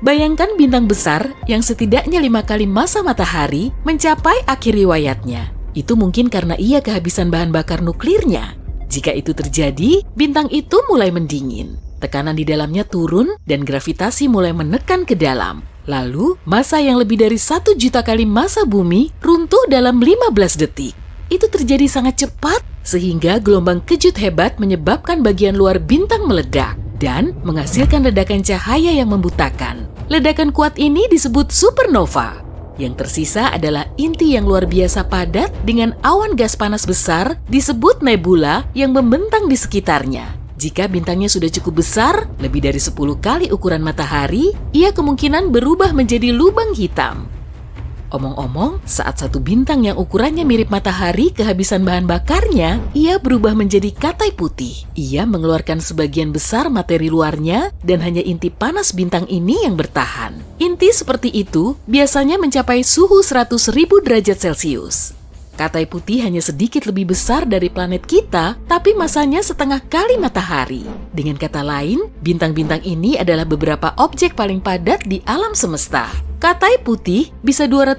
Bayangkan bintang besar yang setidaknya 5 kali massa matahari mencapai akhir riwayatnya. Itu mungkin karena ia kehabisan bahan bakar nuklirnya. Jika itu terjadi, bintang itu mulai mendingin. Tekanan di dalamnya turun dan gravitasi mulai menekan ke dalam. Lalu, massa yang lebih dari 1 juta kali massa bumi runtuh dalam 15 detik. Itu terjadi sangat cepat, sehingga gelombang kejut hebat menyebabkan bagian luar bintang meledak dan menghasilkan ledakan cahaya yang membutakan. Ledakan kuat ini disebut supernova. Yang tersisa adalah inti yang luar biasa padat dengan awan gas panas besar disebut nebula yang membentang di sekitarnya. Jika bintangnya sudah cukup besar, lebih dari 10 kali ukuran matahari, ia kemungkinan berubah menjadi lubang hitam. Omong-omong, saat satu bintang yang ukurannya mirip matahari kehabisan bahan bakarnya, ia berubah menjadi katai putih. Ia mengeluarkan sebagian besar materi luarnya dan hanya inti panas bintang ini yang bertahan. Inti seperti itu biasanya mencapai suhu 100.000 derajat Celcius. Katai putih hanya sedikit lebih besar dari planet kita, tapi masanya setengah kali matahari. Dengan kata lain, bintang-bintang ini adalah beberapa objek paling padat di alam semesta. Katai putih bisa 200.000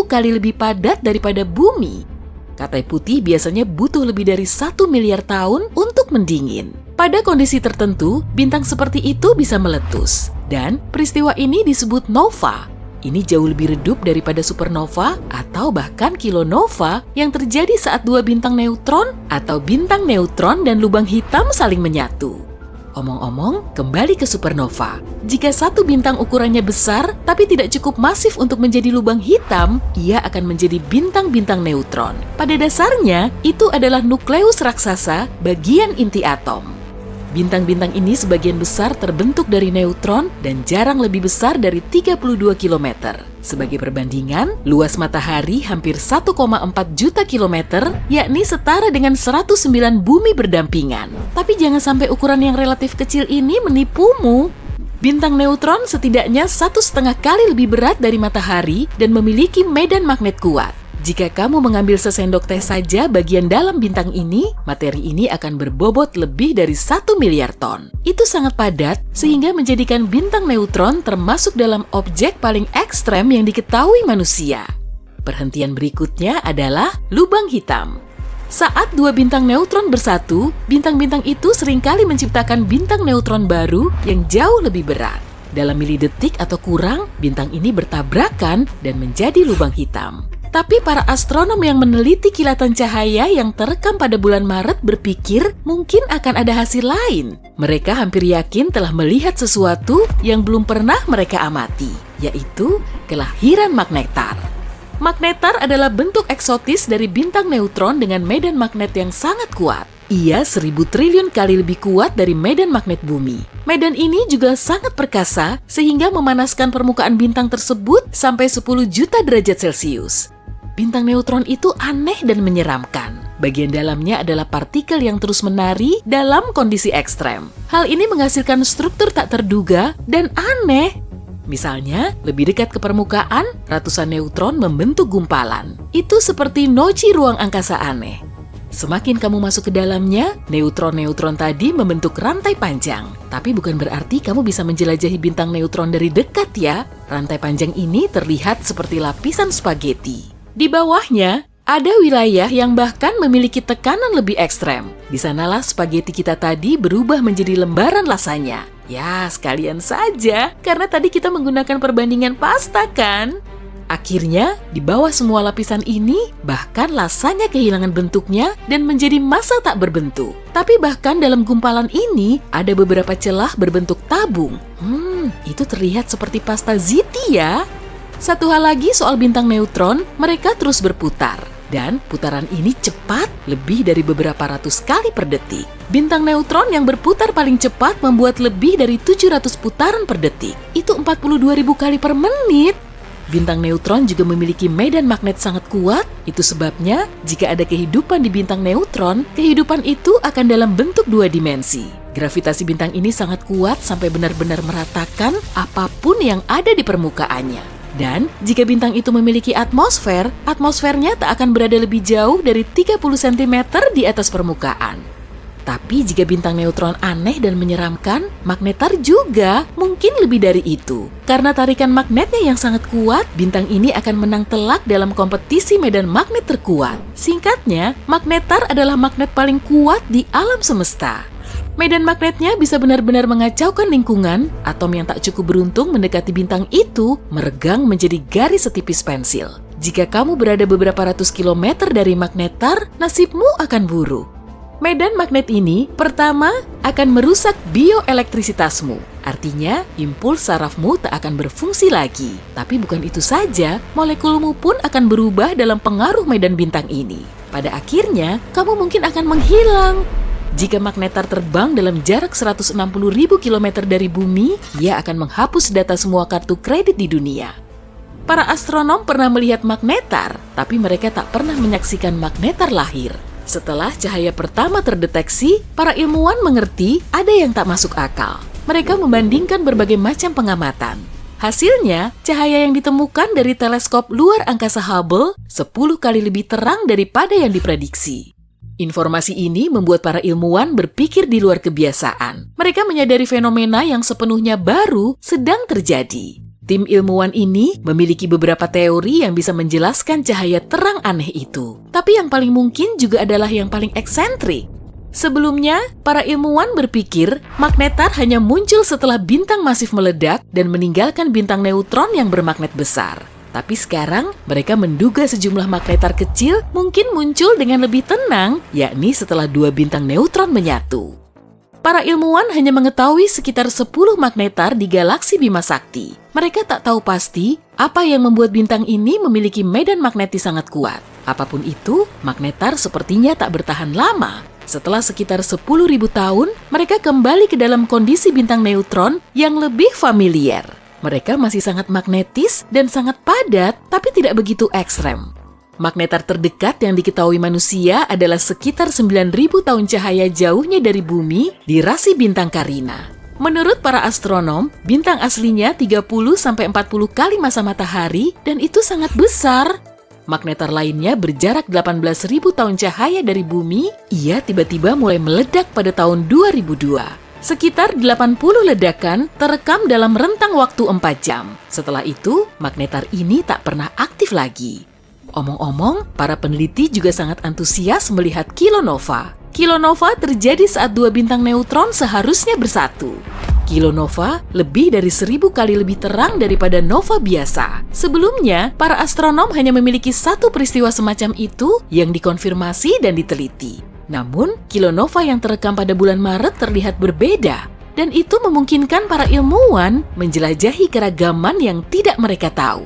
kali lebih padat daripada bumi. Katai putih biasanya butuh lebih dari 1 miliar tahun untuk mendingin. Pada kondisi tertentu, bintang seperti itu bisa meletus. Dan peristiwa ini disebut nova. Ini jauh lebih redup daripada supernova atau bahkan kilonova yang terjadi saat dua bintang neutron atau bintang neutron dan lubang hitam saling menyatu. Omong-omong, kembali ke supernova. Jika satu bintang ukurannya besar tapi tidak cukup masif untuk menjadi lubang hitam, ia akan menjadi bintang-bintang neutron. Pada dasarnya, itu adalah nukleus raksasa bagian inti atom. Bintang-bintang ini sebagian besar terbentuk dari neutron dan jarang lebih besar dari 32 km. Sebagai perbandingan, luas matahari hampir 1,4 juta kilometer, yakni setara dengan 109 bumi berdampingan. Tapi jangan sampai ukuran yang relatif kecil ini menipumu. Bintang neutron setidaknya 1,5 kali lebih berat dari matahari dan memiliki medan magnet kuat. Jika kamu mengambil sesendok teh saja bagian dalam bintang ini, materi ini akan berbobot lebih dari 1 miliar ton. Itu sangat padat sehingga menjadikan bintang neutron termasuk dalam objek paling ekstrem yang diketahui manusia. Perhentian berikutnya adalah lubang hitam. Saat dua bintang neutron bersatu, bintang-bintang itu seringkali menciptakan bintang neutron baru yang jauh lebih berat. Dalam milidetik atau kurang, bintang ini bertabrakan dan menjadi lubang hitam. Tapi para astronom yang meneliti kilatan cahaya yang terekam pada bulan Maret berpikir mungkin akan ada hasil lain. Mereka hampir yakin telah melihat sesuatu yang belum pernah mereka amati, yaitu kelahiran magnetar. Magnetar adalah bentuk eksotis dari bintang neutron dengan medan magnet yang sangat kuat. Ia 1.000 triliun kali lebih kuat dari medan magnet bumi. Medan ini juga sangat perkasa sehingga memanaskan permukaan bintang tersebut sampai 10 juta derajat Celcius. Bintang neutron itu aneh dan menyeramkan. Bagian dalamnya adalah partikel yang terus menari dalam kondisi ekstrem. Hal ini menghasilkan struktur tak terduga dan aneh. Misalnya, lebih dekat ke permukaan, ratusan neutron membentuk gumpalan. Itu seperti noci ruang angkasa aneh. Semakin kamu masuk ke dalamnya, neutron-neutron tadi membentuk rantai panjang. Tapi bukan berarti kamu bisa menjelajahi bintang neutron dari dekat ya. Rantai panjang ini terlihat seperti lapisan spaghetti. Di bawahnya, ada wilayah yang bahkan memiliki tekanan lebih ekstrem. Di sanalah spaghetti kita tadi berubah menjadi lembaran lasanya. Ya, sekalian saja, karena tadi kita menggunakan perbandingan pasta kan? Akhirnya, di bawah semua lapisan ini, bahkan lasanya kehilangan bentuknya dan menjadi massa tak berbentuk. Tapi bahkan dalam gumpalan ini, ada beberapa celah berbentuk tabung. Itu terlihat seperti pasta ziti ya. Satu hal lagi soal bintang neutron, mereka terus berputar. Dan putaran ini cepat, lebih dari beberapa ratus kali per detik. Bintang neutron yang berputar paling cepat membuat lebih dari 700 putaran per detik. Itu 42.000 kali per menit. Bintang neutron juga memiliki medan magnet sangat kuat. Itu sebabnya jika ada kehidupan di bintang neutron, kehidupan itu akan dalam bentuk 2 dimensi. Gravitasi bintang ini sangat kuat sampai benar-benar meratakan apapun yang ada di permukaannya. Dan jika bintang itu memiliki atmosfer, atmosfernya tak akan berada lebih jauh dari 30 cm di atas permukaan. Tapi jika bintang neutron aneh dan menyeramkan, magnetar juga mungkin lebih dari itu. Karena tarikan magnetnya yang sangat kuat, bintang ini akan menang telak dalam kompetisi medan magnet terkuat. Singkatnya, magnetar adalah magnet paling kuat di alam semesta. Medan magnetnya bisa benar-benar mengacaukan lingkungan. Atom yang tak cukup beruntung mendekati bintang itu meregang menjadi garis setipis pensil. Jika kamu berada beberapa ratus kilometer dari magnetar, nasibmu akan buruk. Medan magnet ini pertama akan merusak bioelektrisitasmu. Artinya, impuls sarafmu tak akan berfungsi lagi. Tapi bukan itu saja, molekulmu pun akan berubah dalam pengaruh medan bintang ini. Pada akhirnya, kamu mungkin akan menghilang. Jika magnetar terbang dalam jarak 160.000 km dari bumi, ia akan menghapus data semua kartu kredit di dunia. Para astronom pernah melihat magnetar, tapi mereka tak pernah menyaksikan magnetar lahir. Setelah cahaya pertama terdeteksi, para ilmuwan mengerti ada yang tak masuk akal. Mereka membandingkan berbagai macam pengamatan. Hasilnya, cahaya yang ditemukan dari teleskop luar angkasa Hubble 10 kali lebih terang daripada yang diprediksi. Informasi ini membuat para ilmuwan berpikir di luar kebiasaan. Mereka menyadari fenomena yang sepenuhnya baru sedang terjadi. Tim ilmuwan ini memiliki beberapa teori yang bisa menjelaskan cahaya terang aneh itu. Tapi yang paling mungkin juga adalah yang paling eksentrik. Sebelumnya, para ilmuwan berpikir magnetar hanya muncul setelah bintang masif meledak dan meninggalkan bintang neutron yang bermagnet besar. Tapi sekarang, mereka menduga sejumlah magnetar kecil mungkin muncul dengan lebih tenang, yakni setelah 2 bintang neutron menyatu. Para ilmuwan hanya mengetahui sekitar 10 magnetar di galaksi Bima Sakti. Mereka tak tahu pasti apa yang membuat bintang ini memiliki medan magnetis sangat kuat. Apapun itu, magnetar sepertinya tak bertahan lama. Setelah sekitar 10.000 tahun, mereka kembali ke dalam kondisi bintang neutron yang lebih familiar. Mereka masih sangat magnetis dan sangat padat, tapi tidak begitu ekstrem. Magnetar terdekat yang diketahui manusia adalah sekitar 9.000 tahun cahaya jauhnya dari bumi di rasi bintang Carina. Menurut para astronom, bintang aslinya 30-40 kali masa matahari dan itu sangat besar. Magnetar lainnya berjarak 18.000 tahun cahaya dari bumi, ia tiba-tiba mulai meledak pada tahun 2002. Sekitar 80 ledakan terekam dalam rentang waktu 4 jam. Setelah itu, magnetar ini tak pernah aktif lagi. Omong-omong, para peneliti juga sangat antusias melihat kilonova. Kilonova terjadi saat 2 bintang neutron seharusnya bersatu. Kilonova lebih dari 1000 kali lebih terang daripada nova biasa. Sebelumnya, para astronom hanya memiliki satu peristiwa semacam itu yang dikonfirmasi dan diteliti. Namun, kilonova yang terekam pada bulan Maret terlihat berbeda. Dan itu memungkinkan para ilmuwan menjelajahi keragaman yang tidak mereka tahu.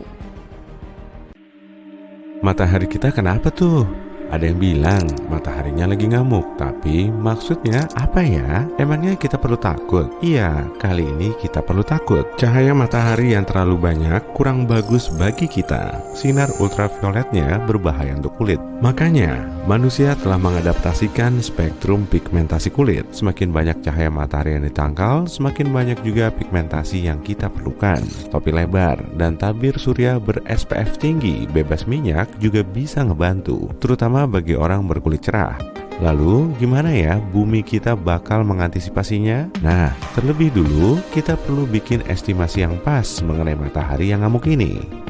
Matahari kita kenapa tuh? Ada yang bilang mataharinya lagi ngamuk, tapi maksudnya apa ya? Emangnya kita perlu takut? Iya, kali ini kita perlu takut. Cahaya matahari yang terlalu banyak kurang bagus bagi kita. Sinar ultravioletnya berbahaya untuk kulit. Makanya, manusia telah mengadaptasikan spektrum pigmentasi kulit. Semakin banyak cahaya matahari yang ditangkal, semakin banyak juga pigmentasi yang kita perlukan. Topi lebar dan tabir surya ber-SPF tinggi, bebas minyak juga bisa ngebantu, terutama bagi orang berkulit cerah. Lalu, gimana ya bumi kita bakal mengantisipasinya? Nah, terlebih dulu kita perlu bikin estimasi yang pas mengenai matahari yang ngamuk ini.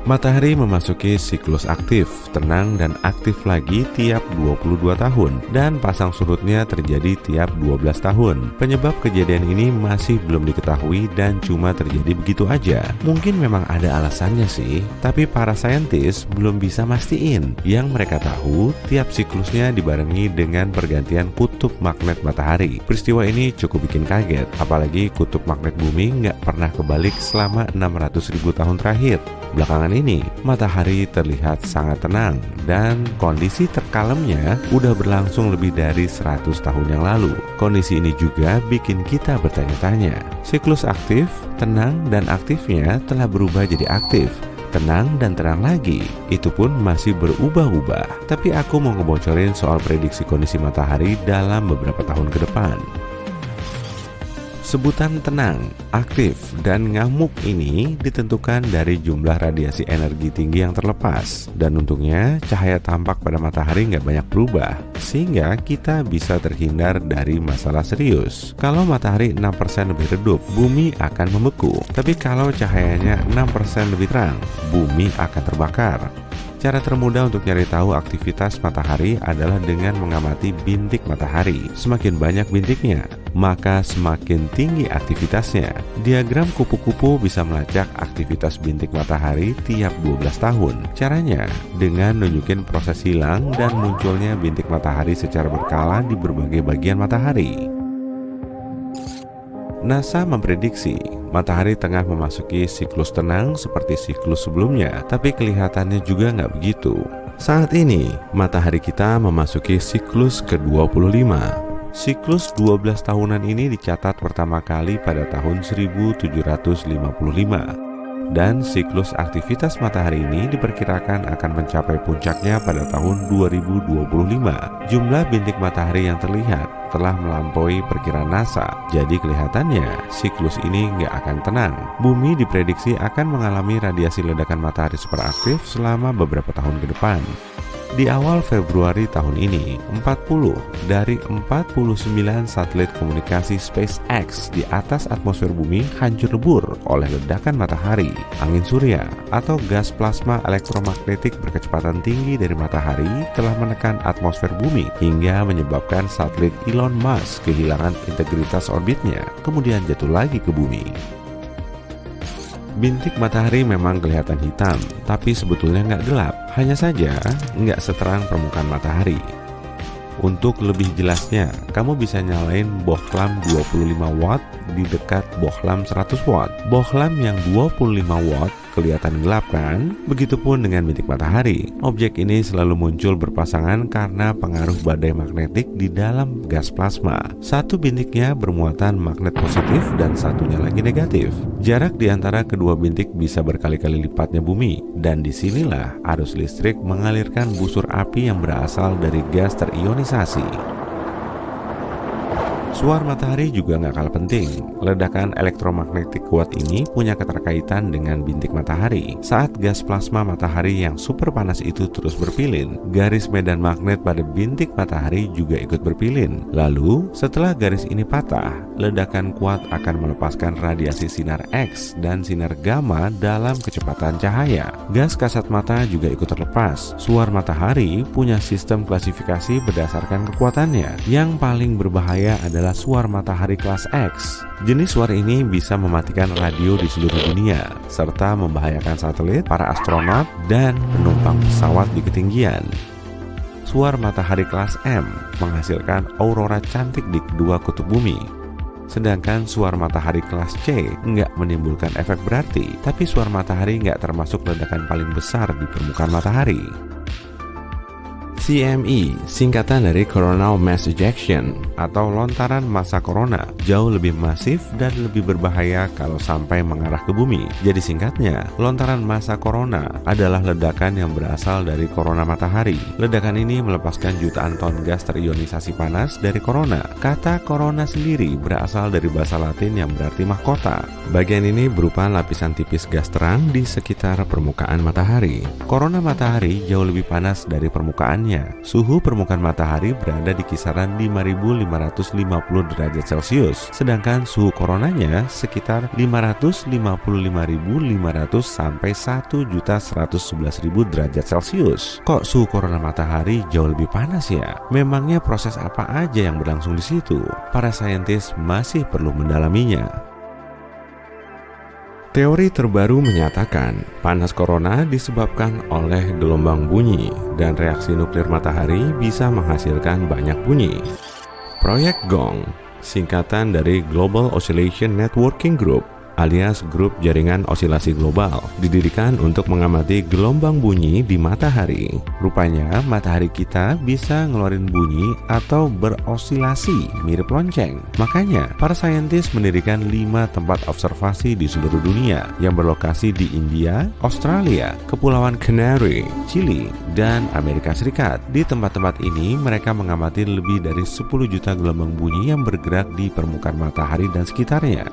Matahari memasuki siklus aktif, tenang dan aktif lagi tiap 22 tahun dan pasang surutnya terjadi tiap 12 tahun. Penyebab kejadian ini masih belum diketahui dan cuma terjadi begitu aja. Mungkin memang ada alasannya sih, tapi para saintis belum bisa mastiin. Yang mereka tahu, tiap siklusnya dibarengi dengan pergantian kutub magnet matahari. Peristiwa ini cukup bikin kaget, apalagi kutub magnet bumi nggak pernah kebalik selama 600.000 tahun terakhir. Belakangan ini, matahari terlihat sangat tenang dan kondisi terkalemnya udah berlangsung lebih dari 100 tahun yang lalu. Kondisi ini juga bikin kita bertanya-tanya, siklus aktif, tenang, dan aktifnya telah berubah jadi aktif, tenang, dan tenang lagi. Itu pun masih berubah-ubah. Tapi aku mau ngebocorin soal prediksi kondisi matahari dalam beberapa tahun ke depan. Sebutan tenang, aktif, dan ngamuk ini ditentukan dari jumlah radiasi energi tinggi yang terlepas. Dan untungnya cahaya tampak pada matahari nggak banyak berubah, sehingga kita bisa terhindar dari masalah serius. Kalau matahari 6% lebih redup, bumi akan membeku. Tapi kalau cahayanya 6% lebih terang, bumi akan terbakar. Cara termudah untuk nyari tahu aktivitas matahari adalah dengan mengamati bintik matahari. Semakin banyak bintiknya, maka semakin tinggi aktivitasnya. Diagram kupu-kupu bisa melacak aktivitas bintik matahari tiap 12 tahun. Caranya dengan nunjukin proses hilang dan munculnya bintik matahari secara berkala di berbagai bagian matahari. NASA memprediksi matahari tengah memasuki siklus tenang seperti siklus sebelumnya, tapi kelihatannya juga nggak begitu. Saat ini, matahari kita memasuki siklus ke-25. Siklus 12 tahunan ini dicatat pertama kali pada tahun 1755. Dan siklus aktivitas matahari ini diperkirakan akan mencapai puncaknya pada tahun 2025. Jumlah bintik matahari yang terlihat telah melampaui perkiraan NASA. Jadi kelihatannya siklus ini nggak akan tenang. Bumi diprediksi akan mengalami radiasi ledakan matahari superaktif selama beberapa tahun ke depan. Di awal Februari tahun ini, 40 dari 49 satelit komunikasi SpaceX di atas atmosfer bumi hancur lebur oleh ledakan matahari, angin surya, atau gas plasma elektromagnetik berkecepatan tinggi dari matahari telah menekan atmosfer bumi hingga menyebabkan satelit Elon Musk kehilangan integritas orbitnya, kemudian jatuh lagi ke bumi. Bintik matahari memang kelihatan hitam, tapi sebetulnya nggak gelap, hanya saja nggak seterang permukaan matahari. Untuk lebih jelasnya, kamu bisa nyalain bohlam 25 watt di dekat bohlam 100 watt. Bohlam yang 25 watt kelihatan gelap kan? Begitupun dengan bintik matahari. Objek ini selalu muncul berpasangan karena pengaruh badai magnetik di dalam gas plasma. Satu bintiknya bermuatan magnet positif dan satunya lagi negatif. Jarak di antara kedua bintik bisa berkali-kali lipatnya bumi, dan disinilah arus listrik mengalirkan busur api yang berasal dari gas terionisasi. Suar matahari juga nggak kalah penting. Ledakan elektromagnetik kuat ini punya keterkaitan dengan bintik matahari. Saat gas plasma matahari yang super panas itu terus berpilin, garis medan magnet pada bintik matahari juga ikut berpilin. Lalu, setelah garis ini patah, ledakan kuat akan melepaskan radiasi sinar X dan sinar gamma dalam kecepatan cahaya. Gas kasat mata juga ikut terlepas. Suar matahari punya sistem klasifikasi berdasarkan kekuatannya. Yang paling berbahaya adalah suar matahari kelas X. Jenis suar ini bisa mematikan radio di seluruh dunia, serta membahayakan satelit, para astronot, dan penumpang pesawat di ketinggian. Suar matahari kelas M menghasilkan aurora cantik di kedua kutub bumi. Sedangkan suar matahari kelas C nggak menimbulkan efek berarti, tapi suar matahari nggak termasuk ledakan paling besar di permukaan matahari. CME, singkatan dari Coronal Mass Ejection atau lontaran massa corona, jauh lebih masif dan lebih berbahaya kalau sampai mengarah ke bumi. Jadi singkatnya, lontaran massa corona adalah ledakan yang berasal dari korona matahari. Ledakan ini melepaskan jutaan ton gas terionisasi panas dari korona. Kata korona sendiri berasal dari bahasa Latin yang berarti mahkota. Bagian ini berupa lapisan tipis gas terang di sekitar permukaan matahari. Korona matahari jauh lebih panas dari permukaannya. Suhu permukaan matahari berada di kisaran 5.550 derajat Celcius, sedangkan suhu koronanya sekitar 555.500 sampai 1.111.000 derajat Celcius. Kok suhu korona matahari jauh lebih panas ya? Memangnya proses apa aja yang berlangsung di situ? Para saintis masih perlu mendalaminya. Teori terbaru menyatakan panas corona disebabkan oleh gelombang bunyi dan reaksi nuklir matahari bisa menghasilkan banyak bunyi. Proyek GONG, singkatan dari Global Oscillation Networking Group alias Grup Jaringan Osilasi Global, didirikan untuk mengamati gelombang bunyi di matahari. Rupanya matahari kita bisa ngeluarin bunyi atau berosilasi mirip lonceng. Makanya para saintis mendirikan 5 tempat observasi di seluruh dunia yang berlokasi di India, Australia, Kepulauan Canary, Chili, dan Amerika Serikat. Di tempat-tempat ini mereka mengamati lebih dari 10 juta gelombang bunyi yang bergerak di permukaan matahari dan sekitarnya.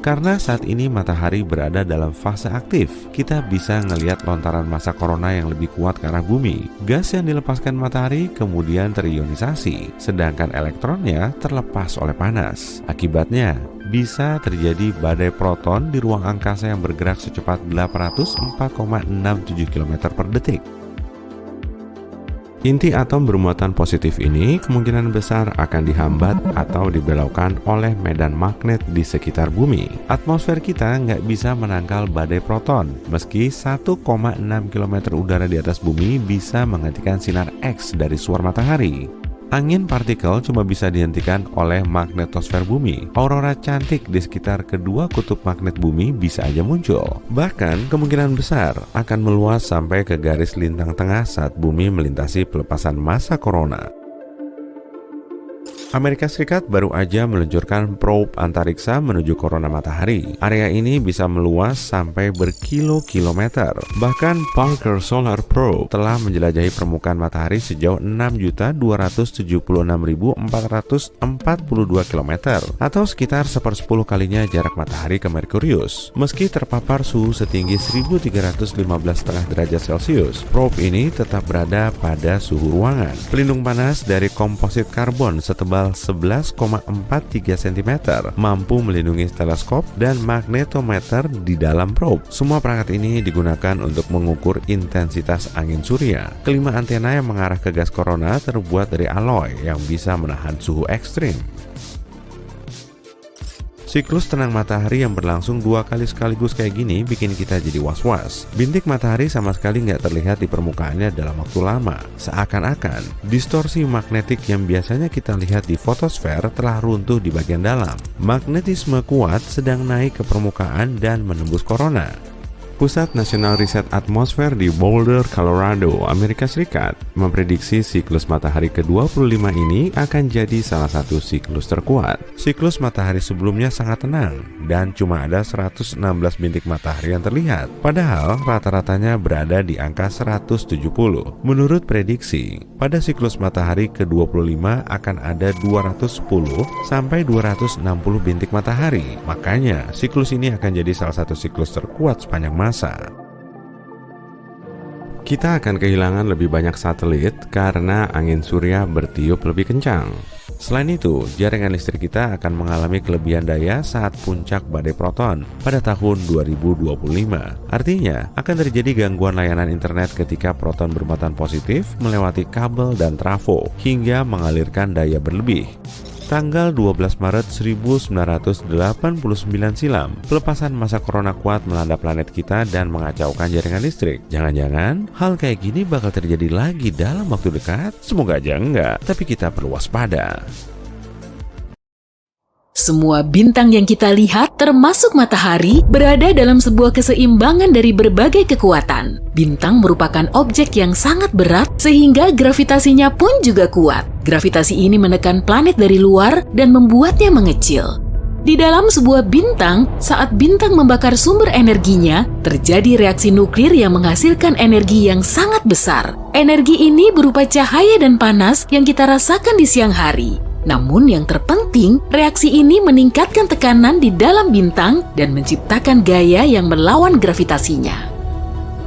Karena saat ini matahari berada dalam fase aktif, kita bisa ngelihat lontaran massa corona yang lebih kuat ke arah bumi. Gas yang dilepaskan matahari kemudian terionisasi, sedangkan elektronnya terlepas oleh panas. Akibatnya, bisa terjadi badai proton di ruang angkasa yang bergerak secepat 804,67 km per detik. Inti atom bermuatan positif ini kemungkinan besar akan dihambat atau dibelokkan oleh medan magnet di sekitar bumi. Atmosfer kita nggak bisa menangkal badai proton, meski 1,6 km udara di atas bumi bisa menghentikan sinar X dari suar matahari. Angin partikel cuma bisa dihentikan oleh magnetosfer bumi. Aurora cantik di sekitar kedua kutub magnet bumi bisa aja muncul. Bahkan kemungkinan besar akan meluas sampai ke garis lintang tengah saat bumi melintasi pelepasan massa corona. Amerika Serikat baru aja meluncurkan probe antariksa menuju korona matahari. Area ini bisa meluas sampai berkilo-kilometer. Bahkan Parker Solar Probe telah menjelajahi permukaan matahari sejauh 6.276.442 km atau sekitar 1/10 kalinya jarak matahari ke Merkurius. Meski terpapar suhu setinggi 1315,5 derajat Celcius, probe ini tetap berada pada suhu ruangan. Pelindung panas dari komposit karbon setebal 11,43 cm mampu melindungi teleskop dan magnetometer di dalam probe. Semua perangkat ini digunakan untuk mengukur intensitas angin surya. Kelima antena yang mengarah ke gas corona terbuat dari alloy yang bisa menahan suhu ekstrim. Siklus tenang matahari yang berlangsung 2 kali sekaligus kayak gini bikin kita jadi was-was. Bintik matahari sama sekali nggak terlihat di permukaannya dalam waktu lama. Seakan-akan distorsi magnetik yang biasanya kita lihat di fotosfer telah runtuh di bagian dalam. Magnetisme kuat sedang naik ke permukaan dan menembus korona. Pusat Nasional Riset Atmosfer di Boulder, Colorado, Amerika Serikat memprediksi siklus matahari ke-25 ini akan jadi salah satu siklus terkuat. Siklus matahari sebelumnya sangat tenang dan cuma ada 116 bintik matahari yang terlihat, padahal rata-ratanya berada di angka 170. Menurut prediksi, pada siklus matahari ke-25 akan ada 210 sampai 260 bintik matahari. Makanya, siklus ini akan jadi salah satu siklus terkuat sepanjang masa. Kita akan kehilangan lebih banyak satelit karena angin surya bertiup lebih kencang. Selain itu, jaringan listrik kita akan mengalami kelebihan daya saat puncak badai proton pada tahun 2025. Artinya, akan terjadi gangguan layanan internet ketika proton bermuatan positif melewati kabel dan trafo hingga mengalirkan daya berlebih. Tanggal 12 Maret 1989 silam, pelepasan massa corona kuat melanda planet kita dan mengacaukan jaringan listrik. Jangan-jangan hal kayak gini bakal terjadi lagi dalam waktu dekat? Semoga aja enggak, tapi kita perlu waspada. Semua bintang yang kita lihat, termasuk matahari, berada dalam sebuah keseimbangan dari berbagai kekuatan. Bintang merupakan objek yang sangat berat, sehingga gravitasinya pun juga kuat. Gravitasi ini menekan planet dari luar dan membuatnya mengecil. Di dalam sebuah bintang, saat bintang membakar sumber energinya, terjadi reaksi nuklir yang menghasilkan energi yang sangat besar. Energi ini berupa cahaya dan panas yang kita rasakan di siang hari. Namun yang terpenting, reaksi ini meningkatkan tekanan di dalam bintang dan menciptakan gaya yang melawan gravitasinya.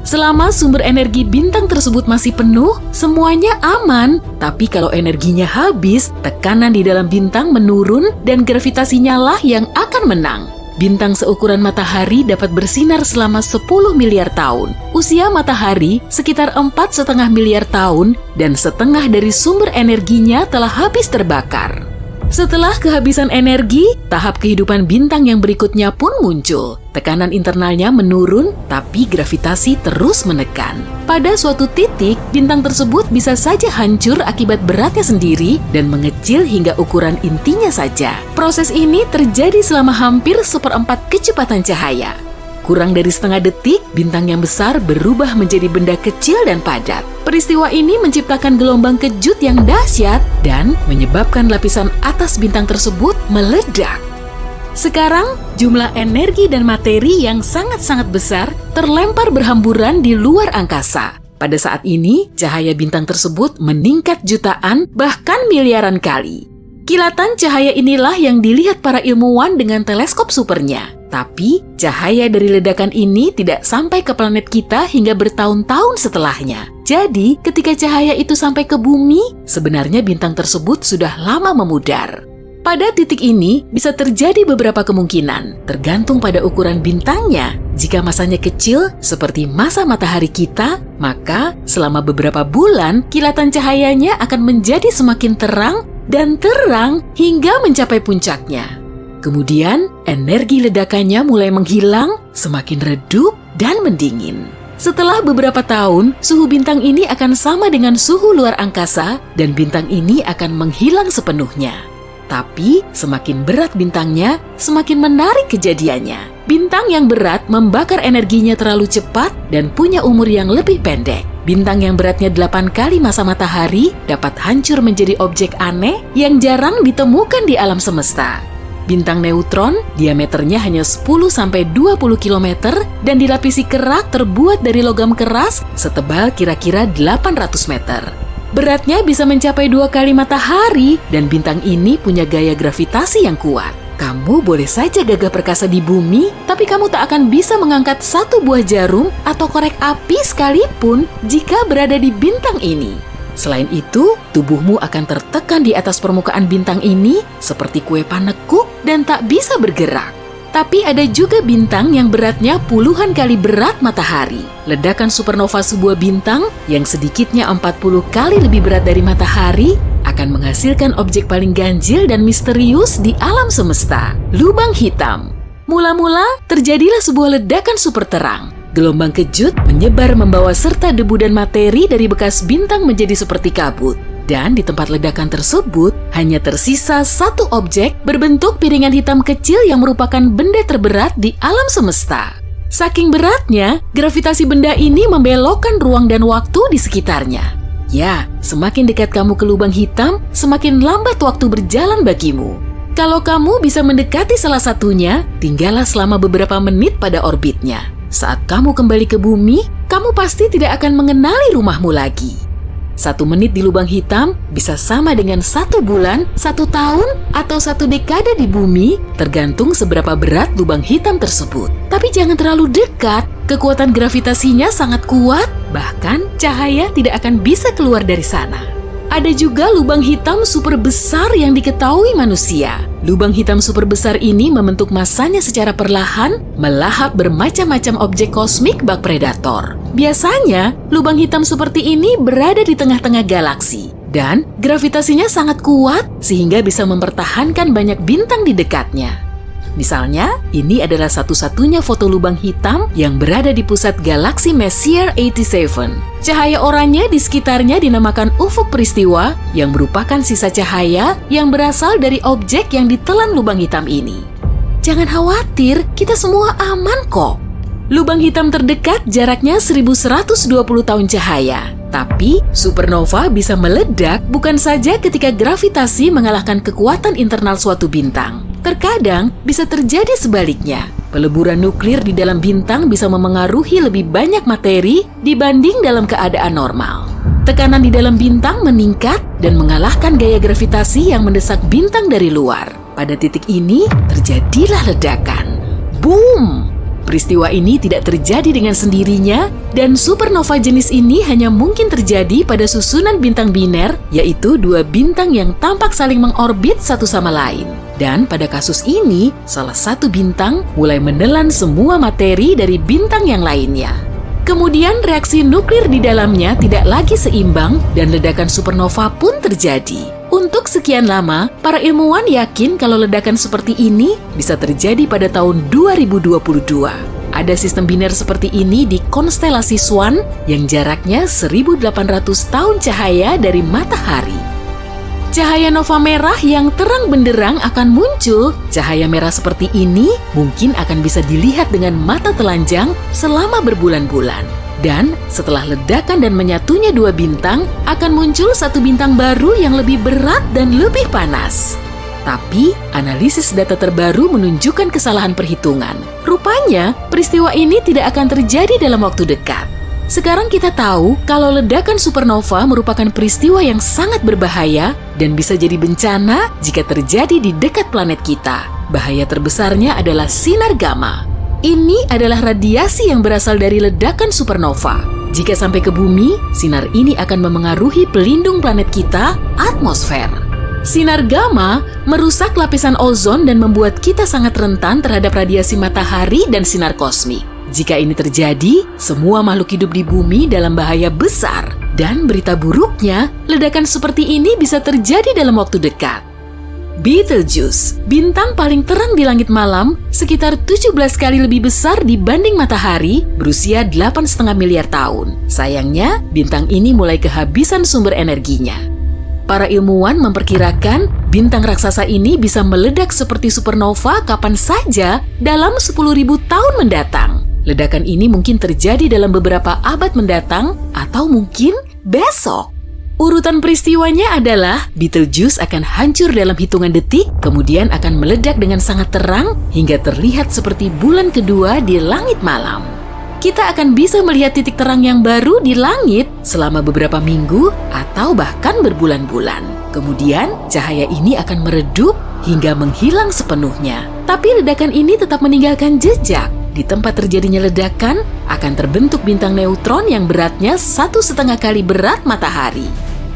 Selama sumber energi bintang tersebut masih penuh, semuanya aman. Tapi kalau energinya habis, tekanan di dalam bintang menurun dan gravitasinya lah yang akan menang. Bintang seukuran matahari dapat bersinar selama 10 miliar tahun. Usia matahari sekitar 4,5 miliar tahun dan setengah dari sumber energinya telah habis terbakar. Setelah kehabisan energi, tahap kehidupan bintang yang berikutnya pun muncul. Tekanan internalnya menurun, tapi gravitasi terus menekan. Pada suatu titik, bintang tersebut bisa saja hancur akibat beratnya sendiri dan mengecil hingga ukuran intinya saja. Proses ini terjadi selama hampir 1/4 kecepatan cahaya. Kurang dari setengah detik, bintang yang besar berubah menjadi benda kecil dan padat. Peristiwa ini menciptakan gelombang kejut yang dahsyat dan menyebabkan lapisan atas bintang tersebut meledak. Sekarang, jumlah energi dan materi yang sangat-sangat besar terlempar berhamburan di luar angkasa. Pada saat ini, cahaya bintang tersebut meningkat jutaan bahkan miliaran kali. Kilatan cahaya inilah yang dilihat para ilmuwan dengan teleskop supernya. Tapi, cahaya dari ledakan ini tidak sampai ke planet kita hingga bertahun-tahun setelahnya. Jadi, ketika cahaya itu sampai ke bumi, sebenarnya bintang tersebut sudah lama memudar. Pada titik ini, bisa terjadi beberapa kemungkinan, tergantung pada ukuran bintangnya. Jika masanya kecil, seperti masa matahari kita, maka selama beberapa bulan, kilatan cahayanya akan menjadi semakin terang dan terang hingga mencapai puncaknya. Kemudian, energi ledakannya mulai menghilang, semakin redup, dan mendingin. Setelah beberapa tahun, suhu bintang ini akan sama dengan suhu luar angkasa, dan bintang ini akan menghilang sepenuhnya. Tapi, semakin berat bintangnya, semakin menarik kejadiannya. Bintang yang berat membakar energinya terlalu cepat dan punya umur yang lebih pendek. Bintang yang beratnya 8 kali masa matahari dapat hancur menjadi objek aneh yang jarang ditemukan di alam semesta. Bintang neutron, diameternya hanya 10-20 km dan dilapisi kerak terbuat dari logam keras setebal kira-kira 800 meter. Beratnya bisa mencapai 2 kali matahari dan bintang ini punya gaya gravitasi yang kuat. Kamu boleh saja gagah perkasa di bumi, tapi kamu tak akan bisa mengangkat satu buah jarum atau korek api sekalipun jika berada di bintang ini. Selain itu, tubuhmu akan tertekan di atas permukaan bintang ini seperti kue panekuk dan tak bisa bergerak. Tapi ada juga bintang yang beratnya puluhan kali berat matahari. Ledakan supernova sebuah bintang yang sedikitnya 40 kali lebih berat dari matahari akan menghasilkan objek paling ganjil dan misterius di alam semesta, lubang hitam. Mula-mula terjadilah sebuah ledakan super terang. Gelombang kejut menyebar membawa serta debu dan materi dari bekas bintang menjadi seperti kabut. Dan di tempat ledakan tersebut, hanya tersisa satu objek berbentuk piringan hitam kecil yang merupakan benda terberat di alam semesta. Saking beratnya, gravitasi benda ini membelokkan ruang dan waktu di sekitarnya. Ya, semakin dekat kamu ke lubang hitam, semakin lambat waktu berjalan bagimu. Kalau kamu bisa mendekati salah satunya, tinggallah selama beberapa menit pada orbitnya. Saat kamu kembali ke bumi, kamu pasti tidak akan mengenali rumahmu lagi. 1 menit di lubang hitam bisa sama dengan 1 bulan, 1 tahun, atau 1 dekade di bumi, tergantung seberapa berat lubang hitam tersebut. Tapi jangan terlalu dekat, kekuatan gravitasinya sangat kuat, bahkan cahaya tidak akan bisa keluar dari sana. Ada juga lubang hitam super besar yang diketahui manusia. Lubang hitam super besar ini membentuk masanya secara perlahan, melahap bermacam-macam objek kosmik bak predator. Biasanya, lubang hitam seperti ini berada di tengah-tengah galaksi. Dan gravitasinya sangat kuat sehingga bisa mempertahankan banyak bintang di dekatnya. Misalnya, ini adalah satu-satunya foto lubang hitam yang berada di pusat galaksi Messier 87. Cahaya oranye di sekitarnya dinamakan ufuk peristiwa yang merupakan sisa cahaya yang berasal dari objek yang ditelan lubang hitam ini. Jangan khawatir, kita semua aman kok. Lubang hitam terdekat jaraknya 1120 tahun cahaya. Tapi, supernova bisa meledak bukan saja ketika gravitasi mengalahkan kekuatan internal suatu bintang. Terkadang bisa terjadi sebaliknya. Peleburan nuklir di dalam bintang bisa memengaruhi lebih banyak materi dibanding dalam keadaan normal. Tekanan di dalam bintang meningkat dan mengalahkan gaya gravitasi yang mendesak bintang dari luar. Pada titik ini, terjadilah ledakan. Boom! Peristiwa ini tidak terjadi dengan sendirinya, dan supernova jenis ini hanya mungkin terjadi pada susunan bintang biner, yaitu 2 bintang yang tampak saling mengorbit satu sama lain. Dan pada kasus ini, salah satu bintang mulai menelan semua materi dari bintang yang lainnya. Kemudian reaksi nuklir di dalamnya tidak lagi seimbang dan ledakan supernova pun terjadi. Untuk sekian lama, para ilmuwan yakin kalau ledakan seperti ini bisa terjadi pada tahun 2022. Ada sistem biner seperti ini di konstelasi Swan yang jaraknya 1.800 tahun cahaya dari matahari. Cahaya nova merah yang terang benderang akan muncul. Cahaya merah seperti ini mungkin akan bisa dilihat dengan mata telanjang selama berbulan-bulan. Dan setelah ledakan dan menyatunya dua bintang, akan muncul satu bintang baru yang lebih berat dan lebih panas. Tapi, analisis data terbaru menunjukkan kesalahan perhitungan. Rupanya, peristiwa ini tidak akan terjadi dalam waktu dekat. Sekarang kita tahu kalau ledakan supernova merupakan peristiwa yang sangat berbahaya dan bisa jadi bencana jika terjadi di dekat planet kita. Bahaya terbesarnya adalah sinar gamma. Ini adalah radiasi yang berasal dari ledakan supernova. Jika sampai ke bumi, sinar ini akan memengaruhi pelindung planet kita, atmosfer. Sinar gamma merusak lapisan ozon dan membuat kita sangat rentan terhadap radiasi matahari dan sinar kosmik. Jika ini terjadi, semua makhluk hidup di bumi dalam bahaya besar. Dan berita buruknya, ledakan seperti ini bisa terjadi dalam waktu dekat. Betelgeuse, bintang paling terang di langit malam, sekitar 17 kali lebih besar dibanding matahari, berusia 8,5 miliar tahun. Sayangnya, bintang ini mulai kehabisan sumber energinya. Para ilmuwan memperkirakan bintang raksasa ini bisa meledak seperti supernova kapan saja dalam 10.000 tahun mendatang. Ledakan ini mungkin terjadi dalam beberapa abad mendatang atau mungkin besok. Urutan peristiwanya adalah Betelgeuse akan hancur dalam hitungan detik, kemudian akan meledak dengan sangat terang hingga terlihat seperti bulan kedua di langit malam. Kita akan bisa melihat titik terang yang baru di langit selama beberapa minggu atau bahkan berbulan-bulan. Kemudian, cahaya ini akan meredup hingga menghilang sepenuhnya. Tapi ledakan ini tetap meninggalkan jejak. Di tempat terjadinya ledakan, akan terbentuk bintang neutron yang beratnya 1,5 kali berat matahari.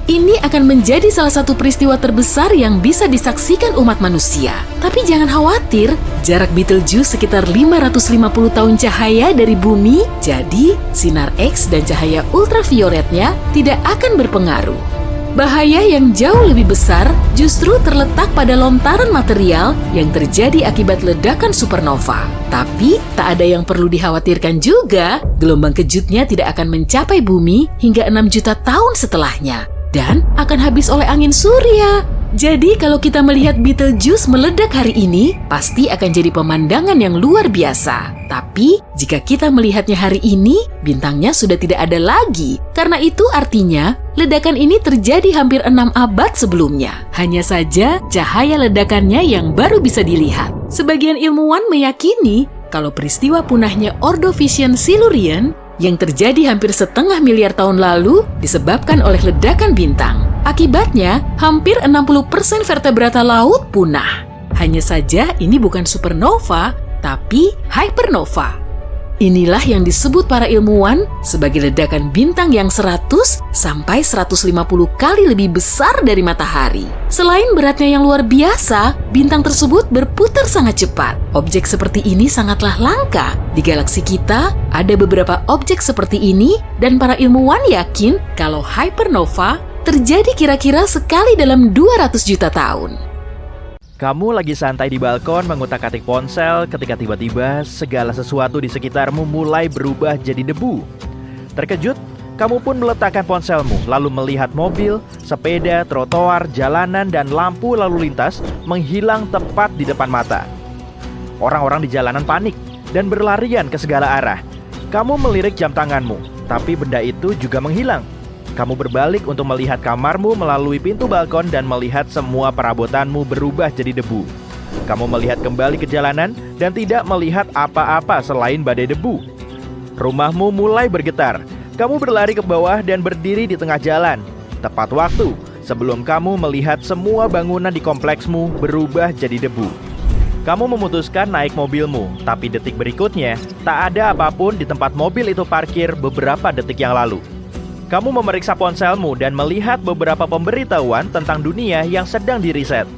Ini akan menjadi salah satu peristiwa terbesar yang bisa disaksikan umat manusia. Tapi jangan khawatir, jarak Betelgeuse sekitar 550 tahun cahaya dari bumi, jadi sinar X dan cahaya ultravioletnya tidak akan berpengaruh. Bahaya yang jauh lebih besar justru terletak pada lontaran material yang terjadi akibat ledakan supernova. Tapi, tak ada yang perlu dikhawatirkan juga, gelombang kejutnya tidak akan mencapai bumi hingga 6 juta tahun setelahnya. Dan akan habis oleh angin surya. Jadi kalau kita melihat Betelgeuse meledak hari ini, pasti akan jadi pemandangan yang luar biasa. Tapi jika kita melihatnya hari ini, bintangnya sudah tidak ada lagi. Karena itu artinya, ledakan ini terjadi hampir 6 abad sebelumnya. Hanya saja cahaya ledakannya yang baru bisa dilihat. Sebagian ilmuwan meyakini kalau peristiwa punahnya Ordovician Silurian yang terjadi hampir 0,5 miliar tahun lalu disebabkan oleh ledakan bintang. Akibatnya, hampir 60% vertebrata laut punah. Hanya saja ini bukan supernova, tapi hypernova. Inilah yang disebut para ilmuwan sebagai ledakan bintang yang 100 sampai 150 kali lebih besar dari matahari. Selain beratnya yang luar biasa, bintang tersebut berputar sangat cepat. Objek seperti ini sangatlah langka. Di galaksi kita, ada beberapa objek seperti ini dan para ilmuwan yakin kalau hypernova terjadi kira-kira sekali dalam 200 juta tahun. Kamu lagi santai di balkon mengutak-atik ponsel ketika tiba-tiba segala sesuatu di sekitarmu mulai berubah jadi debu. Terkejut, kamu pun meletakkan ponselmu lalu melihat mobil, sepeda, trotoar, jalanan, dan lampu lalu lintas menghilang tepat di depan mata. Orang-orang di jalanan panik dan berlarian ke segala arah. Kamu melirik jam tanganmu, tapi benda itu juga menghilang. Kamu berbalik untuk melihat kamarmu melalui pintu balkon dan melihat semua perabotanmu berubah jadi debu. Kamu melihat kembali ke jalanan dan tidak melihat apa-apa selain badai debu. Rumahmu mulai bergetar. Kamu berlari ke bawah dan berdiri di tengah jalan. Tepat waktu sebelum kamu melihat semua bangunan di kompleksmu berubah jadi debu. Kamu memutuskan naik mobilmu, tapi detik berikutnya tak ada apapun di tempat mobil itu parkir beberapa detik yang lalu. Kamu memeriksa ponselmu dan melihat beberapa pemberitahuan tentang dunia yang sedang diriset.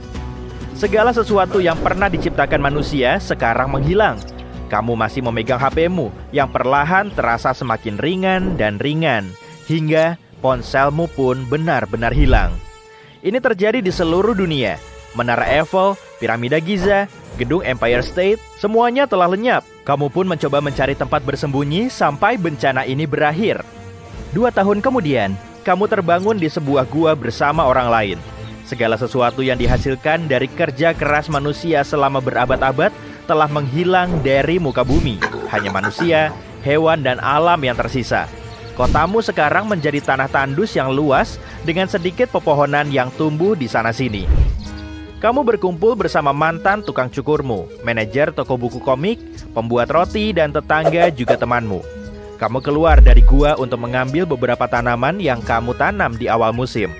Segala sesuatu yang pernah diciptakan manusia sekarang menghilang. Kamu masih memegang HP-mu yang perlahan terasa semakin ringan dan ringan, hingga ponselmu pun benar-benar hilang. Ini terjadi di seluruh dunia. Menara Eiffel, piramida Giza, gedung Empire State, semuanya telah lenyap. Kamu pun mencoba mencari tempat bersembunyi sampai bencana ini berakhir. 2 tahun kemudian, kamu terbangun di sebuah gua bersama orang lain. Segala sesuatu yang dihasilkan dari kerja keras manusia selama berabad-abad telah menghilang dari muka bumi. Hanya manusia, hewan, dan alam yang tersisa. Kotamu sekarang menjadi tanah tandus yang luas dengan sedikit pepohonan yang tumbuh di sana-sini. Kamu berkumpul bersama mantan tukang cukurmu, manajer toko buku komik, pembuat roti, dan tetangga juga temanmu. Kamu keluar dari gua untuk mengambil beberapa tanaman yang kamu tanam di awal musim.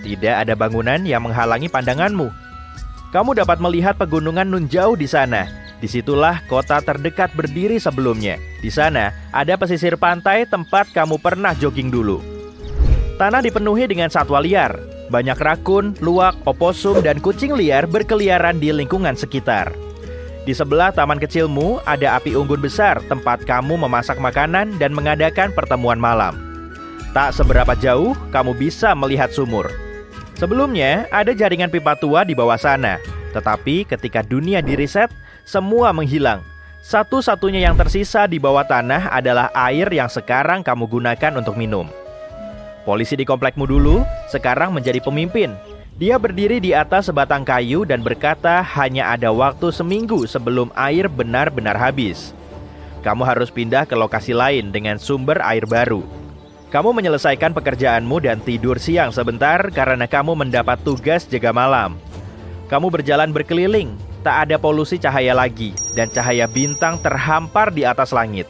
Tidak ada bangunan yang menghalangi pandanganmu. Kamu dapat melihat pegunungan nun jauh di sana. Disitulah kota terdekat berdiri sebelumnya. Di sana ada pesisir pantai tempat kamu pernah jogging dulu. Tanah dipenuhi dengan satwa liar. Banyak rakun, luwak, oposum, dan kucing liar berkeliaran di lingkungan sekitar. Di sebelah taman kecilmu ada api unggun besar tempat kamu memasak makanan dan mengadakan pertemuan malam. Tak seberapa jauh kamu bisa melihat sumur. Sebelumnya ada jaringan pipa tua di bawah sana. Tetapi ketika dunia diriset, semua menghilang. Satu-satunya yang tersisa di bawah tanah adalah air yang sekarang kamu gunakan untuk minum. Polisi di komplekmu dulu sekarang menjadi pemimpin. Dia berdiri di atas sebatang kayu dan berkata hanya ada waktu seminggu sebelum air benar-benar habis. Kamu harus pindah ke lokasi lain dengan sumber air baru. Kamu menyelesaikan pekerjaanmu dan tidur siang sebentar karena kamu mendapat tugas jaga malam. Kamu berjalan berkeliling. Tak ada polusi cahaya lagi, dan cahaya bintang terhampar di atas langit.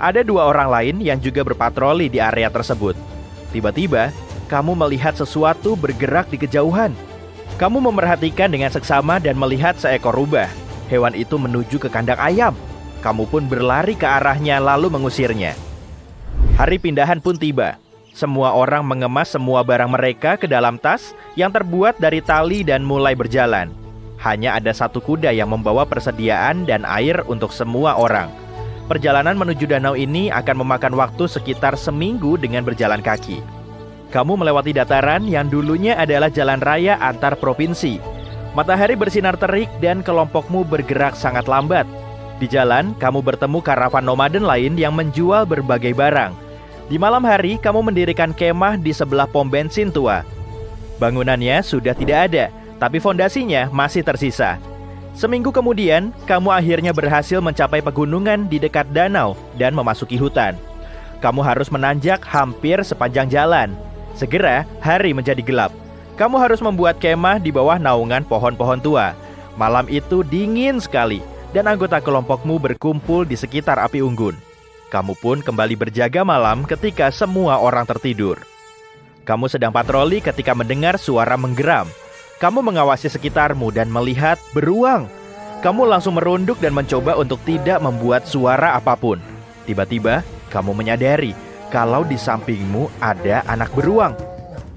Ada 2 orang lain yang juga berpatroli di area tersebut. Tiba-tiba, kamu melihat sesuatu bergerak di kejauhan. Kamu memerhatikan dengan seksama dan melihat seekor rubah. Hewan itu menuju ke kandang ayam. Kamu pun berlari ke arahnya lalu mengusirnya. Hari pindahan pun tiba. Semua orang mengemas semua barang mereka ke dalam tas yang terbuat dari tali dan mulai berjalan. Hanya ada 1 kuda yang membawa persediaan dan air untuk semua orang. Perjalanan menuju danau ini akan memakan waktu sekitar seminggu dengan berjalan kaki. Kamu melewati dataran yang dulunya adalah jalan raya antar provinsi. Matahari bersinar terik dan kelompokmu bergerak sangat lambat. Di jalan, kamu bertemu karavan nomaden lain yang menjual berbagai barang. Di malam hari, kamu mendirikan kemah di sebelah pom bensin tua. Bangunannya sudah tidak ada, tapi fondasinya masih tersisa. Seminggu kemudian, kamu akhirnya berhasil mencapai pegunungan di dekat danau dan memasuki hutan. Kamu harus menanjak hampir sepanjang jalan. Segera, hari menjadi gelap. Kamu harus membuat kemah di bawah naungan pohon-pohon tua. Malam itu dingin sekali, dan anggota kelompokmu berkumpul di sekitar api unggun. Kamu pun kembali berjaga malam ketika semua orang tertidur. Kamu sedang patroli ketika mendengar suara menggeram. Kamu mengawasi sekitarmu dan melihat beruang. Kamu langsung merunduk dan mencoba untuk tidak membuat suara apapun. Tiba-tiba, kamu menyadari kalau di sampingmu ada anak beruang.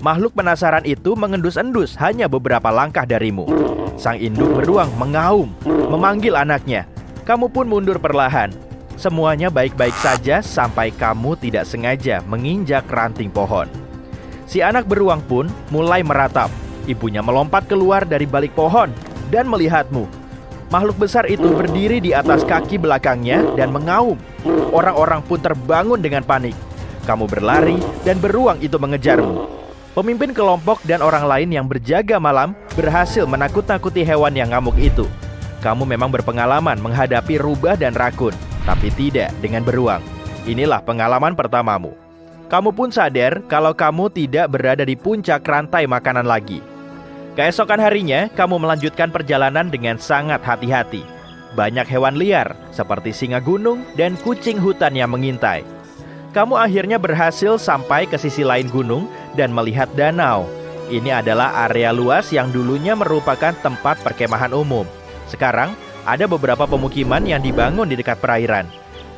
Makhluk penasaran itu mengendus-endus hanya beberapa langkah darimu. Sang induk beruang mengaum, memanggil anaknya. Kamu pun mundur perlahan. Semuanya baik-baik saja sampai kamu tidak sengaja menginjak ranting pohon. Si anak beruang pun mulai meratap. Ibunya melompat keluar dari balik pohon dan melihatmu. Makhluk besar itu berdiri di atas kaki belakangnya dan mengaum. Orang-orang pun terbangun dengan panik. Kamu berlari dan beruang itu mengejarmu. Pemimpin kelompok dan orang lain yang berjaga malam berhasil menakut-nakuti hewan yang ngamuk itu. Kamu memang berpengalaman menghadapi rubah dan rakun, tapi tidak dengan beruang. Inilah pengalaman pertamamu. Kamu pun sadar kalau kamu tidak berada di puncak rantai makanan lagi. Keesokan harinya, kamu melanjutkan perjalanan dengan sangat hati-hati. Banyak hewan liar, seperti singa gunung dan kucing hutan yang mengintai. Kamu akhirnya berhasil sampai ke sisi lain gunung dan melihat danau. Ini adalah area luas yang dulunya merupakan tempat perkemahan umum. Sekarang, ada beberapa pemukiman yang dibangun di dekat perairan.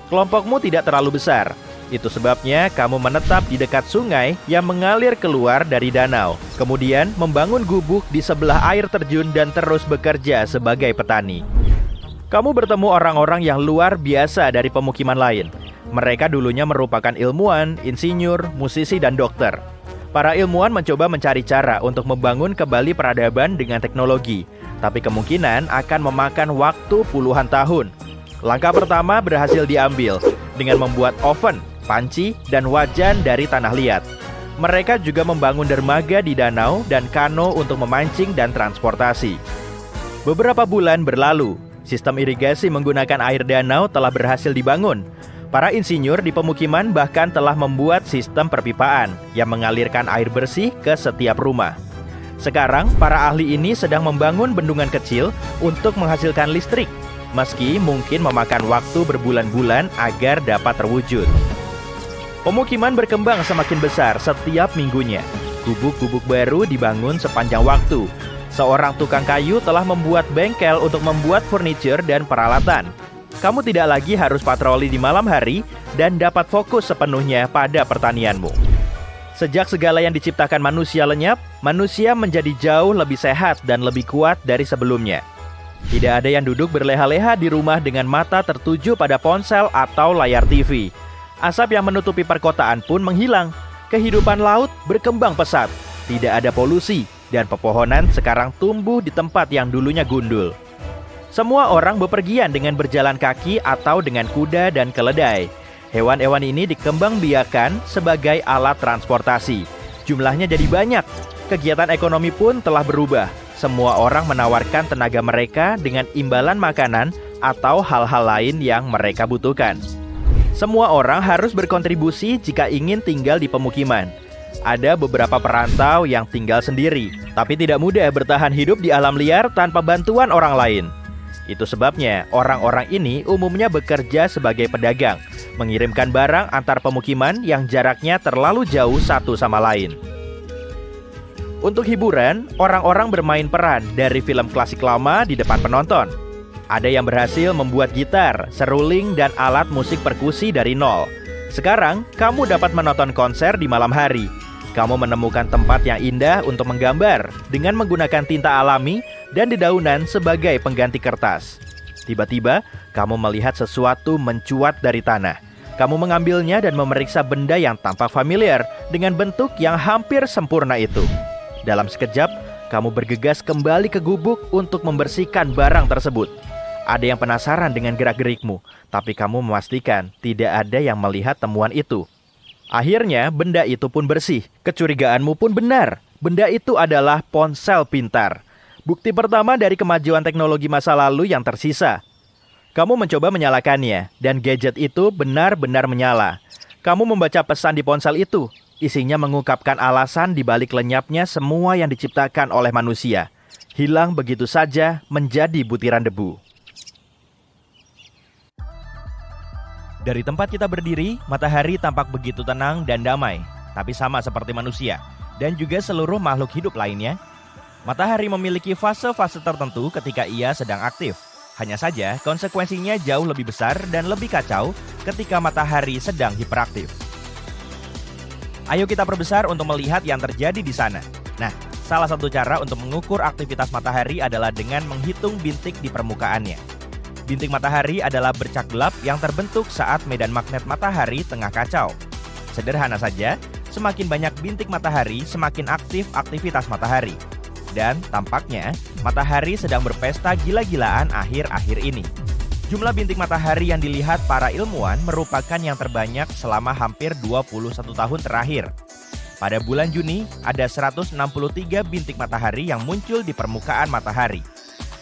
Kelompokmu tidak terlalu besar. Itu sebabnya kamu menetap di dekat sungai yang mengalir keluar dari danau. Kemudian membangun gubuk di sebelah air terjun dan terus bekerja sebagai petani. Kamu bertemu orang-orang yang luar biasa dari pemukiman lain. Mereka dulunya merupakan ilmuwan, insinyur, musisi, dan dokter. Para ilmuwan mencoba mencari cara untuk membangun kembali peradaban dengan teknologi, tapi kemungkinan akan memakan waktu puluhan tahun. Langkah pertama berhasil diambil dengan membuat oven, panci, dan wajan dari tanah liat. Mereka juga membangun dermaga di danau dan kano untuk memancing dan transportasi. Beberapa bulan berlalu, sistem irigasi menggunakan air danau telah berhasil dibangun. Para insinyur di pemukiman bahkan telah membuat sistem perpipaan yang mengalirkan air bersih ke setiap rumah. Sekarang, para ahli ini sedang membangun bendungan kecil untuk menghasilkan listrik, meski mungkin memakan waktu berbulan-bulan agar dapat terwujud. Pemukiman berkembang semakin besar setiap minggunya. Gubuk-gubuk baru dibangun sepanjang waktu. Seorang tukang kayu telah membuat bengkel untuk membuat furniture dan peralatan. Kamu tidak lagi harus patroli di malam hari dan dapat fokus sepenuhnya pada pertanianmu. Sejak segala yang diciptakan manusia lenyap, manusia menjadi jauh lebih sehat dan lebih kuat dari sebelumnya. Tidak ada yang duduk berleha-leha di rumah dengan mata tertuju pada ponsel atau layar TV. Asap yang menutupi perkotaan pun menghilang. Kehidupan laut berkembang pesat. Tidak ada polusi dan pepohonan sekarang tumbuh di tempat yang dulunya gundul. Semua orang bepergian dengan berjalan kaki atau dengan kuda dan keledai. Hewan-hewan ini dikembangbiakan sebagai alat transportasi. Jumlahnya jadi banyak. Kegiatan ekonomi pun telah berubah. Semua orang menawarkan tenaga mereka dengan imbalan makanan atau hal-hal lain yang mereka butuhkan. Semua orang harus berkontribusi jika ingin tinggal di pemukiman. Ada beberapa perantau yang tinggal sendiri, tapi tidak mudah bertahan hidup di alam liar tanpa bantuan orang lain. Itu sebabnya orang-orang ini umumnya bekerja sebagai pedagang, mengirimkan barang antar pemukiman yang jaraknya terlalu jauh satu sama lain. Untuk hiburan, orang-orang bermain peran dari film klasik lama di depan penonton. Ada yang berhasil membuat gitar, seruling, dan alat musik perkusi dari nol. Sekarang, kamu dapat menonton konser di malam hari. Kamu menemukan tempat yang indah untuk menggambar dengan menggunakan tinta alami dan dedaunan sebagai pengganti kertas. Tiba-tiba, kamu melihat sesuatu mencuat dari tanah. Kamu mengambilnya dan memeriksa benda yang tampak familiar dengan bentuk yang hampir sempurna itu. Dalam sekejap, kamu bergegas kembali ke gubuk untuk membersihkan barang tersebut. Ada yang penasaran dengan gerak-gerikmu, tapi kamu memastikan tidak ada yang melihat temuan itu. Akhirnya, benda itu pun bersih. Kecurigaanmu pun benar. Benda itu adalah ponsel pintar. Bukti pertama dari kemajuan teknologi masa lalu yang tersisa. Kamu mencoba menyalakannya, dan gadget itu benar-benar menyala. Kamu membaca pesan di ponsel itu. Isinya mengungkapkan alasan di balik lenyapnya semua yang diciptakan oleh manusia. Hilang begitu saja menjadi butiran debu. Dari tempat kita berdiri, matahari tampak begitu tenang dan damai, tapi sama seperti manusia, dan juga seluruh makhluk hidup lainnya. Matahari memiliki fase-fase tertentu ketika ia sedang aktif. Hanya saja, konsekuensinya jauh lebih besar dan lebih kacau ketika matahari sedang hiperaktif. Ayo kita perbesar untuk melihat yang terjadi di sana. Nah, salah satu cara untuk mengukur aktivitas matahari adalah dengan menghitung bintik di permukaannya. Bintik matahari adalah bercak gelap yang terbentuk saat medan magnet matahari tengah kacau. Sederhana saja, semakin banyak bintik matahari, semakin aktif aktivitas matahari. Dan tampaknya, matahari sedang berpesta gila-gilaan akhir-akhir ini. Jumlah bintik matahari yang dilihat para ilmuwan merupakan yang terbanyak selama hampir 21 tahun terakhir. Pada bulan Juni, ada 163 bintik matahari yang muncul di permukaan matahari.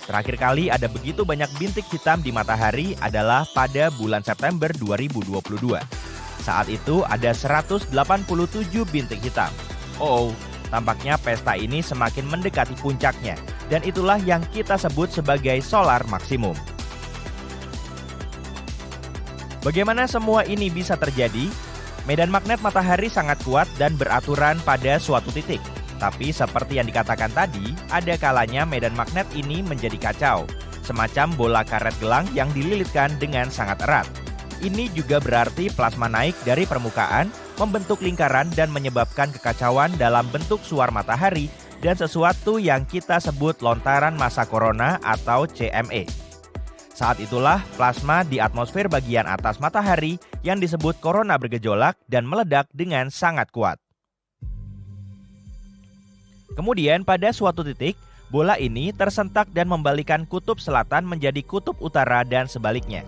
Terakhir kali ada begitu banyak bintik hitam di matahari adalah pada bulan September 2022. Saat itu ada 187 bintik hitam. Tampaknya pesta ini semakin mendekati puncaknya, dan itulah yang kita sebut sebagai solar maksimum. Bagaimana semua ini bisa terjadi? Medan magnet matahari sangat kuat dan beraturan pada suatu titik. Tapi seperti yang dikatakan tadi, ada kalanya medan magnet ini menjadi kacau, semacam bola karet gelang yang dililitkan dengan sangat erat. Ini juga berarti plasma naik dari permukaan, membentuk lingkaran dan menyebabkan kekacauan dalam bentuk suar matahari dan sesuatu yang kita sebut lontaran massa corona atau CME. Saat itulah plasma di atmosfer bagian atas matahari yang disebut corona bergejolak dan meledak dengan sangat kuat. Kemudian pada suatu titik, bola ini tersentak dan membalikan kutub selatan menjadi kutub utara dan sebaliknya.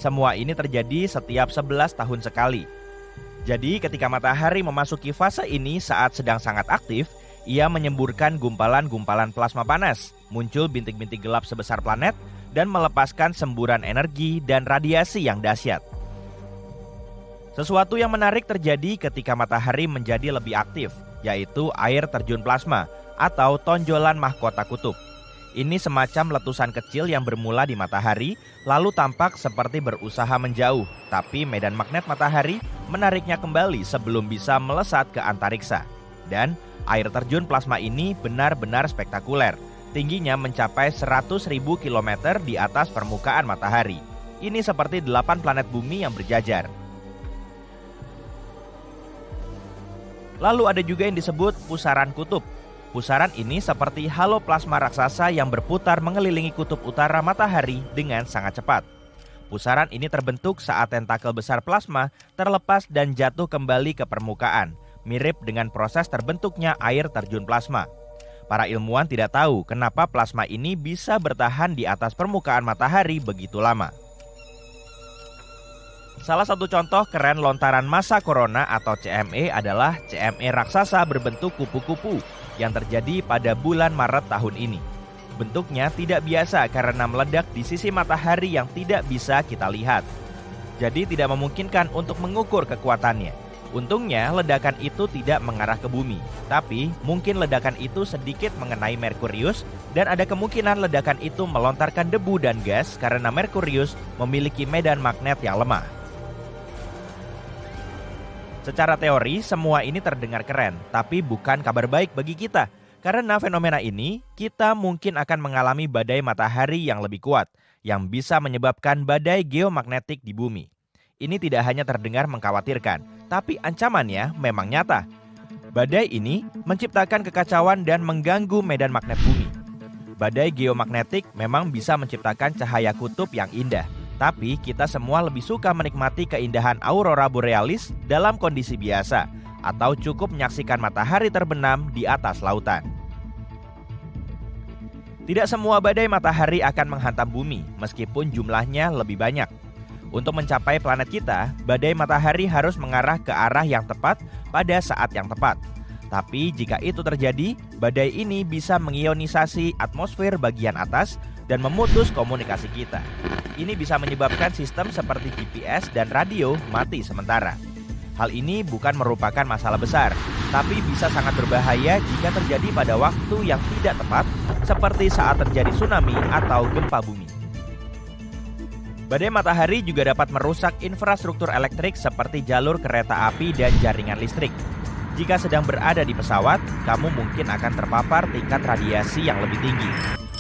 Semua ini terjadi setiap 11 tahun sekali. Jadi ketika matahari memasuki fase ini saat sedang sangat aktif, ia menyemburkan gumpalan-gumpalan plasma panas, muncul bintik-bintik gelap sebesar planet, dan melepaskan semburan energi dan radiasi yang dahsyat. Sesuatu yang menarik terjadi ketika matahari menjadi lebih aktif, yaitu air terjun plasma atau tonjolan mahkota kutub. Ini semacam letusan kecil yang bermula di matahari, lalu tampak seperti berusaha menjauh, tapi medan magnet matahari menariknya kembali sebelum bisa melesat ke antariksa. Dan air terjun plasma ini benar-benar spektakuler. Tingginya mencapai 100.000 km di atas permukaan matahari. Ini seperti 8 planet bumi yang berjajar. Lalu ada juga yang disebut pusaran kutub. Pusaran ini seperti halo plasma raksasa yang berputar mengelilingi kutub utara matahari dengan sangat cepat. Pusaran ini terbentuk saat tentakel besar plasma terlepas dan jatuh kembali ke permukaan, mirip dengan proses terbentuknya air terjun plasma. Para ilmuwan tidak tahu kenapa plasma ini bisa bertahan di atas permukaan matahari begitu lama. Salah satu contoh keren lontaran massa corona atau CME adalah CME raksasa berbentuk kupu-kupu yang terjadi pada bulan Maret tahun ini. Bentuknya tidak biasa karena meledak di sisi matahari yang tidak bisa kita lihat. Jadi tidak memungkinkan untuk mengukur kekuatannya. Untungnya ledakan itu tidak mengarah ke bumi, tapi mungkin ledakan itu sedikit mengenai Merkurius dan ada kemungkinan ledakan itu melontarkan debu dan gas karena Merkurius memiliki medan magnet yang lemah. Secara teori, semua ini terdengar keren, tapi bukan kabar baik bagi kita. Karena fenomena ini, kita mungkin akan mengalami badai matahari yang lebih kuat, yang bisa menyebabkan badai geomagnetik di bumi. Ini tidak hanya terdengar mengkhawatirkan, tapi ancamannya memang nyata. Badai ini menciptakan kekacauan dan mengganggu medan magnet bumi. Badai geomagnetik memang bisa menciptakan cahaya kutub yang indah. Tapi kita semua lebih suka menikmati keindahan aurora borealis dalam kondisi biasa atau cukup menyaksikan matahari terbenam di atas lautan. Tidak semua badai matahari akan menghantam bumi meskipun jumlahnya lebih banyak. Untuk mencapai planet kita, badai matahari harus mengarah ke arah yang tepat pada saat yang tepat. Tapi jika itu terjadi, badai ini bisa mengionisasi atmosfer bagian atas dan memutus komunikasi kita. Ini bisa menyebabkan sistem seperti GPS dan radio mati sementara. Hal ini bukan merupakan masalah besar, tapi bisa sangat berbahaya jika terjadi pada waktu yang tidak tepat, seperti saat terjadi tsunami atau gempa bumi. Badai matahari juga dapat merusak infrastruktur elektrik seperti jalur kereta api dan jaringan listrik. Jika sedang berada di pesawat, kamu mungkin akan terpapar tingkat radiasi yang lebih tinggi.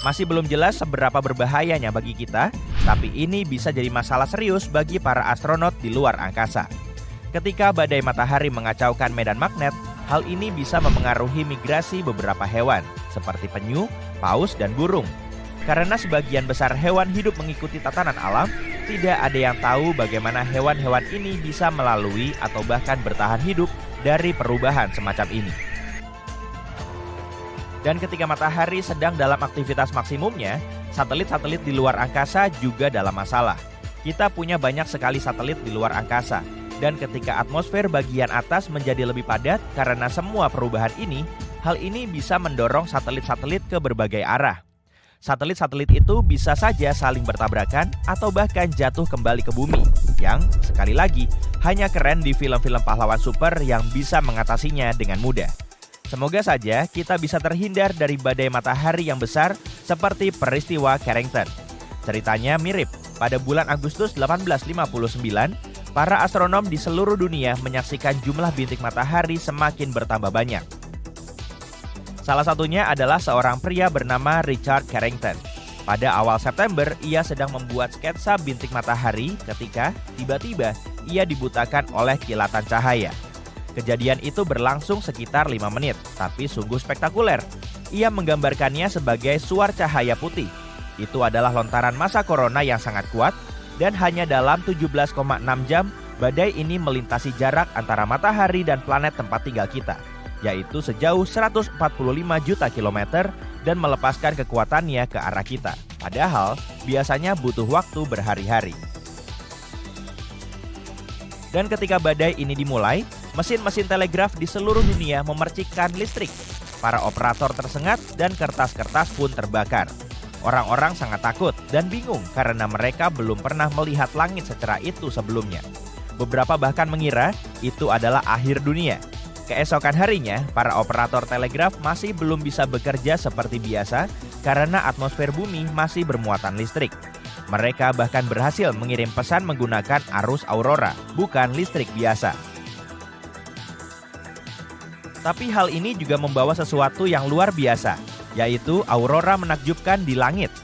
Masih belum jelas seberapa berbahayanya bagi kita, tapi ini bisa jadi masalah serius bagi para astronot di luar angkasa. Ketika badai matahari mengacaukan medan magnet, hal ini bisa memengaruhi migrasi beberapa hewan, seperti penyu, paus, dan burung. Karena sebagian besar hewan hidup mengikuti tatanan alam, tidak ada yang tahu bagaimana hewan-hewan ini bisa melalui atau bahkan bertahan hidup dari perubahan semacam ini. Dan ketika matahari sedang dalam aktivitas maksimumnya, satelit-satelit di luar angkasa juga dalam masalah. Kita punya banyak sekali satelit di luar angkasa, dan ketika atmosfer bagian atas menjadi lebih padat karena semua perubahan ini, hal ini bisa mendorong satelit-satelit ke berbagai arah. Satelit-satelit itu bisa saja saling bertabrakan atau bahkan jatuh kembali ke bumi, yang sekali lagi hanya keren di film-film pahlawan super yang bisa mengatasinya dengan mudah. Semoga saja kita bisa terhindar dari badai matahari yang besar seperti peristiwa Carrington. Ceritanya mirip. Pada bulan Agustus 1859, para astronom di seluruh dunia menyaksikan jumlah bintik matahari semakin bertambah banyak. Salah satunya adalah seorang pria bernama Richard Carrington. Pada awal September, ia sedang membuat sketsa bintik matahari ketika tiba-tiba ia dibutakan oleh kilatan cahaya. Kejadian itu berlangsung sekitar 5 menit, tapi sungguh spektakuler. Ia menggambarkannya sebagai suar cahaya putih. Itu adalah lontaran massa corona yang sangat kuat, dan hanya dalam 17,6 jam, badai ini melintasi jarak antara matahari dan planet tempat tinggal kita. yaitu sejauh 145 juta kilometer dan melepaskan kekuatannya ke arah kita. Padahal, biasanya butuh waktu berhari-hari. Dan ketika badai ini dimulai, mesin-mesin telegraf di seluruh dunia memercikkan listrik. Para operator tersengat dan kertas-kertas pun terbakar. Orang-orang sangat takut dan bingung karena mereka belum pernah melihat langit secerah itu sebelumnya. Beberapa bahkan mengira itu adalah akhir dunia. Keesokan harinya, para operator telegraf masih belum bisa bekerja seperti biasa karena atmosfer bumi masih bermuatan listrik. Mereka bahkan berhasil mengirim pesan menggunakan arus aurora, bukan listrik biasa. Tapi hal ini juga membawa sesuatu yang luar biasa, yaitu aurora menakjubkan di langit.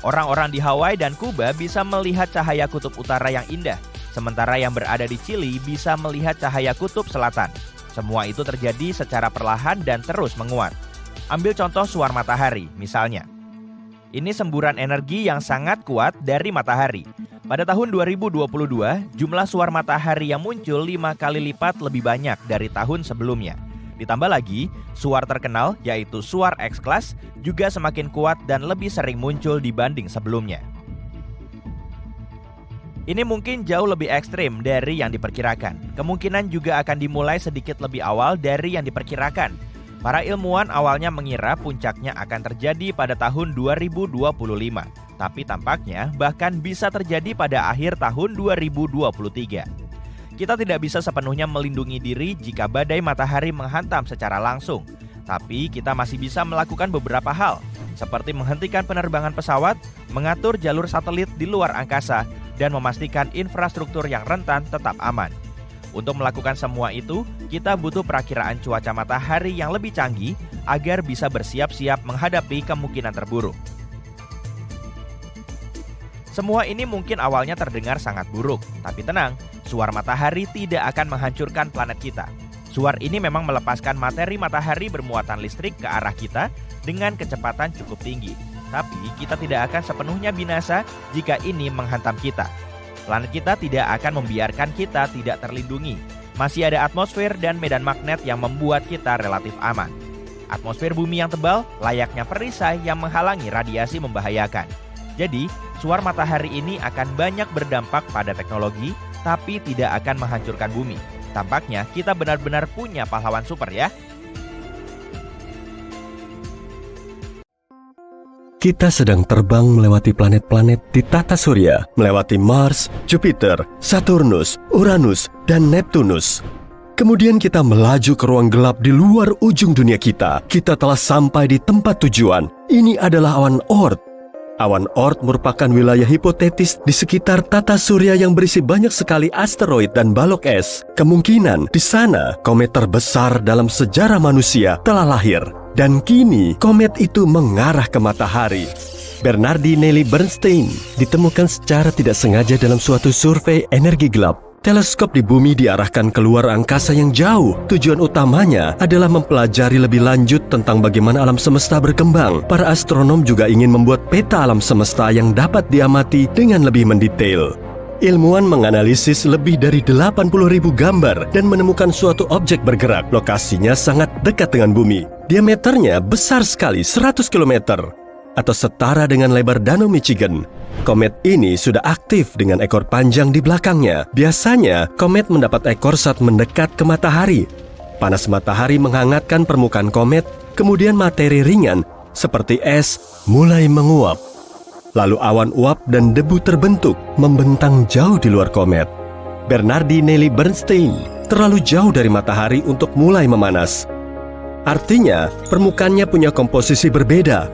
Orang-orang di Hawaii dan Kuba bisa melihat cahaya kutub utara yang indah, sementara yang berada di Chili bisa melihat cahaya kutub selatan. Semua itu terjadi secara perlahan dan terus menguat. Ambil contoh suar matahari, misalnya. Ini semburan energi yang sangat kuat dari matahari. Pada tahun 2022, jumlah suar matahari yang muncul 5 kali lipat lebih banyak dari tahun sebelumnya. Ditambah lagi, suar terkenal yaitu suar X-Class juga semakin kuat dan lebih sering muncul dibanding sebelumnya. Ini mungkin jauh lebih ekstrim dari yang diperkirakan. Kemungkinan juga akan dimulai sedikit lebih awal dari yang diperkirakan. Para ilmuwan awalnya mengira puncaknya akan terjadi pada tahun 2025. Tapi tampaknya bahkan bisa terjadi pada akhir tahun 2023. Kita tidak bisa sepenuhnya melindungi diri jika badai matahari menghantam secara langsung. Tapi kita masih bisa melakukan beberapa hal, seperti menghentikan penerbangan pesawat, mengatur jalur satelit di luar angkasa, dan memastikan infrastruktur yang rentan tetap aman. Untuk melakukan semua itu, kita butuh perakiraan cuaca matahari yang lebih canggih agar bisa bersiap-siap menghadapi kemungkinan terburuk. Semua ini mungkin awalnya terdengar sangat buruk, tapi tenang, suar matahari tidak akan menghancurkan planet kita. Suar ini memang melepaskan materi matahari bermuatan listrik ke arah kita dengan kecepatan cukup tinggi. Tapi kita tidak akan sepenuhnya binasa jika ini menghantam kita. Planet kita tidak akan membiarkan kita tidak terlindungi. Masih ada atmosfer dan medan magnet yang membuat kita relatif aman. Atmosfer bumi yang tebal layaknya perisai yang menghalangi radiasi membahayakan. Jadi, suar matahari ini akan banyak berdampak pada teknologi, tapi tidak akan menghancurkan bumi. Tampaknya kita benar-benar punya pahlawan super ya. Kita sedang terbang melewati planet-planet di tata surya, melewati Mars, Jupiter, Saturnus, Uranus, dan Neptunus. Kemudian kita melaju ke ruang gelap di luar ujung dunia kita. Kita telah sampai di tempat tujuan. Ini adalah awan Oort. Awan Oort merupakan wilayah hipotetis di sekitar tata surya yang berisi banyak sekali asteroid dan balok es. Kemungkinan di sana komet terbesar dalam sejarah manusia telah lahir. Dan kini komet itu mengarah ke matahari. Bernardinelli Bernstein ditemukan secara tidak sengaja dalam suatu survei energi gelap. Teleskop di bumi diarahkan keluar angkasa yang jauh. Tujuan utamanya adalah mempelajari lebih lanjut tentang bagaimana alam semesta berkembang. Para astronom juga ingin membuat peta alam semesta yang dapat diamati dengan lebih mendetail. Ilmuwan menganalisis lebih dari 80.000 gambar dan menemukan suatu objek bergerak. Lokasinya sangat dekat dengan bumi. Diameternya besar sekali, 100 km, atau setara dengan lebar Danau Michigan. Komet ini sudah aktif dengan ekor panjang di belakangnya. Biasanya, komet mendapat ekor saat mendekat ke matahari. Panas matahari menghangatkan permukaan komet, kemudian materi ringan seperti es mulai menguap. Lalu awan uap dan debu terbentuk, membentang jauh di luar komet. Bernardinelli Bernstein terlalu jauh dari matahari untuk mulai memanas. Artinya, permukaannya punya komposisi berbeda.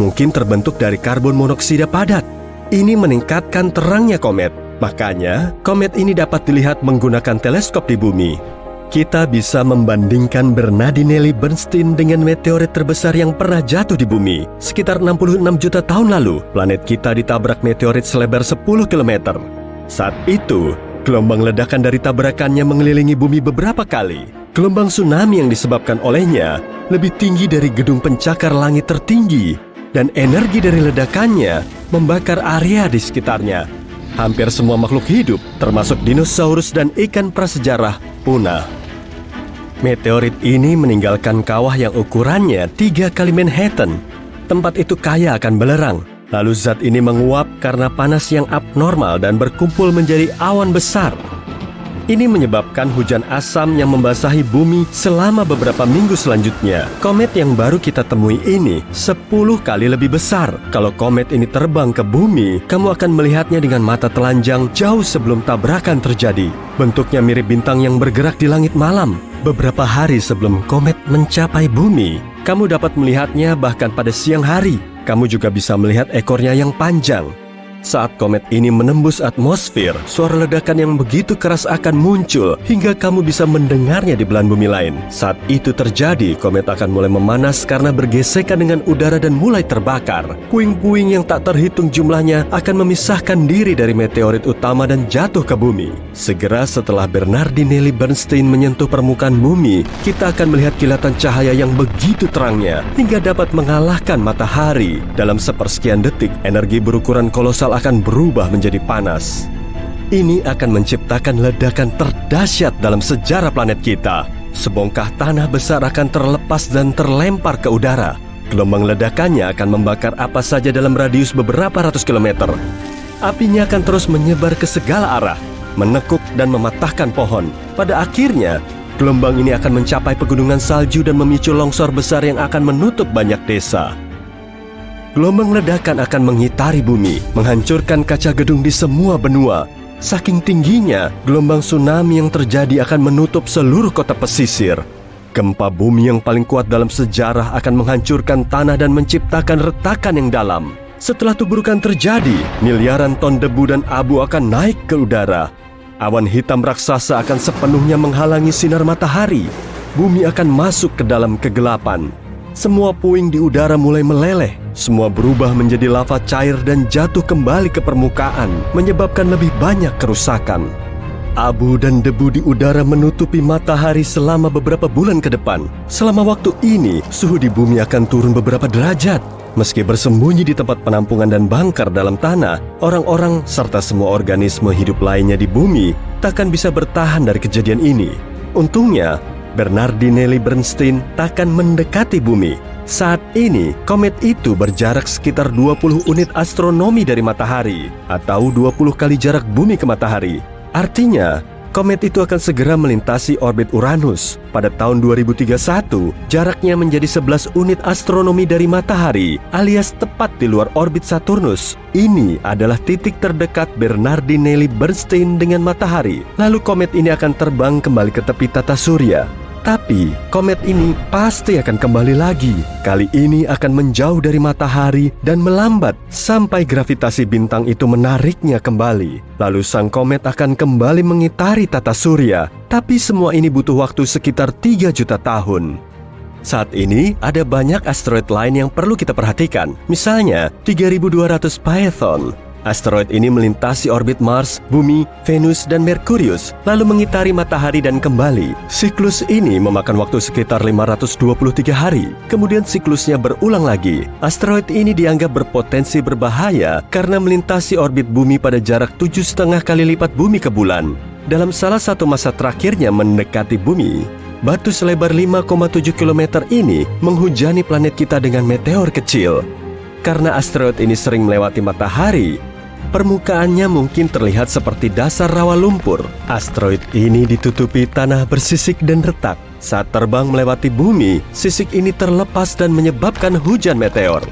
Mungkin terbentuk dari karbon monoksida padat. Ini meningkatkan terangnya komet. Makanya, komet ini dapat dilihat menggunakan teleskop di bumi. Kita bisa membandingkan Bernardinelli Bernstein dengan meteorit terbesar yang pernah jatuh di bumi. Sekitar 66 juta tahun lalu, planet kita ditabrak meteorit selebar 10 km. Saat itu, gelombang ledakan dari tabrakannya mengelilingi bumi beberapa kali. Gelombang tsunami yang disebabkan olehnya lebih tinggi dari gedung pencakar langit tertinggi, dan energi dari ledakannya membakar area di sekitarnya. Hampir semua makhluk hidup, termasuk dinosaurus dan ikan prasejarah, punah. Meteorit ini meninggalkan kawah yang ukurannya 3 kali Manhattan. Tempat itu kaya akan belerang. Lalu zat ini menguap karena panas yang abnormal dan berkumpul menjadi awan besar. Ini menyebabkan hujan asam yang membasahi bumi selama beberapa minggu selanjutnya. Komet yang baru kita temui ini 10 kali lebih besar. Kalau komet ini terbang ke bumi, kamu akan melihatnya dengan mata telanjang jauh sebelum tabrakan terjadi. Bentuknya mirip bintang yang bergerak di langit malam. Beberapa hari sebelum komet mencapai bumi, kamu dapat melihatnya bahkan pada siang hari. Kamu juga bisa melihat ekornya yang panjang. Saat komet ini menembus atmosfer, suara ledakan yang begitu keras akan muncul hingga kamu bisa mendengarnya di belahan bumi lain. Saat itu terjadi, komet akan mulai memanas karena bergesekan dengan udara dan mulai terbakar. Puing-puing yang tak terhitung jumlahnya akan memisahkan diri dari meteorit utama dan jatuh ke bumi. Segera setelah Bernardinelli Bernstein menyentuh permukaan bumi, kita akan melihat kilatan cahaya yang begitu terangnya hingga dapat mengalahkan matahari. Dalam sepersekian detik, energi berukuran kolosal akan berubah menjadi panas. Ini akan menciptakan ledakan terdahsyat dalam sejarah planet kita. Sebongkah tanah besar akan terlepas dan terlempar ke udara. Gelombang ledakannya akan membakar apa saja dalam radius beberapa ratus kilometer. Apinya akan terus menyebar ke segala arah, menekuk dan mematahkan pohon. Pada akhirnya, gelombang ini akan mencapai pegunungan salju dan memicu longsor besar yang akan menutup banyak desa. Gelombang ledakan akan mengitari bumi, menghancurkan kaca gedung di semua benua. Saking tingginya, gelombang tsunami yang terjadi akan menutup seluruh kota pesisir. Gempa bumi yang paling kuat dalam sejarah akan menghancurkan tanah dan menciptakan retakan yang dalam. Setelah tuburukan terjadi, miliaran ton debu dan abu akan naik ke udara. Awan hitam raksasa akan sepenuhnya menghalangi sinar matahari. Bumi akan masuk ke dalam kegelapan. Semua puing di udara mulai meleleh. Semua berubah menjadi lava cair dan jatuh kembali ke permukaan, menyebabkan lebih banyak kerusakan. Abu dan debu di udara menutupi matahari selama beberapa bulan ke depan. Selama waktu ini, suhu di bumi akan turun beberapa derajat. Meski bersembunyi di tempat penampungan dan bunker dalam tanah, orang-orang serta semua organisme hidup lainnya di bumi takkan bisa bertahan dari kejadian ini. Untungnya, Bernardinelli Bernstein takkan mendekati bumi. Saat ini, komet itu berjarak sekitar 20 unit astronomi dari matahari, atau 20 kali jarak bumi ke matahari. Artinya, komet itu akan segera melintasi orbit Uranus. Pada tahun 2031, jaraknya menjadi 11 unit astronomi dari matahari, alias tepat di luar orbit Saturnus. Ini adalah titik terdekat Bernardinelli Bernstein dengan matahari. Lalu komet ini akan terbang kembali ke tepi tata surya. Tapi, komet ini pasti akan kembali lagi. Kali ini akan menjauh dari matahari dan melambat sampai gravitasi bintang itu menariknya kembali. Lalu sang komet akan kembali mengitari tata surya. Tapi semua ini butuh waktu sekitar 3 juta tahun. Saat ini, ada banyak asteroid lain yang perlu kita perhatikan. Misalnya, 3200 Phaethon. Asteroid ini melintasi orbit Mars, Bumi, Venus, dan Merkurius, lalu mengitari matahari dan kembali. Siklus ini memakan waktu sekitar 523 hari. Kemudian siklusnya berulang lagi. Asteroid ini dianggap berpotensi berbahaya karena melintasi orbit Bumi pada jarak 7,5 kali lipat Bumi ke bulan. Dalam salah satu masa terakhirnya mendekati Bumi, batu selebar 5,7 km ini menghujani planet kita dengan meteor kecil. Karena asteroid ini sering melewati matahari, permukaannya mungkin terlihat seperti dasar rawa lumpur. Asteroid ini ditutupi tanah bersisik dan retak. Saat terbang melewati bumi, sisik ini terlepas dan menyebabkan hujan meteor.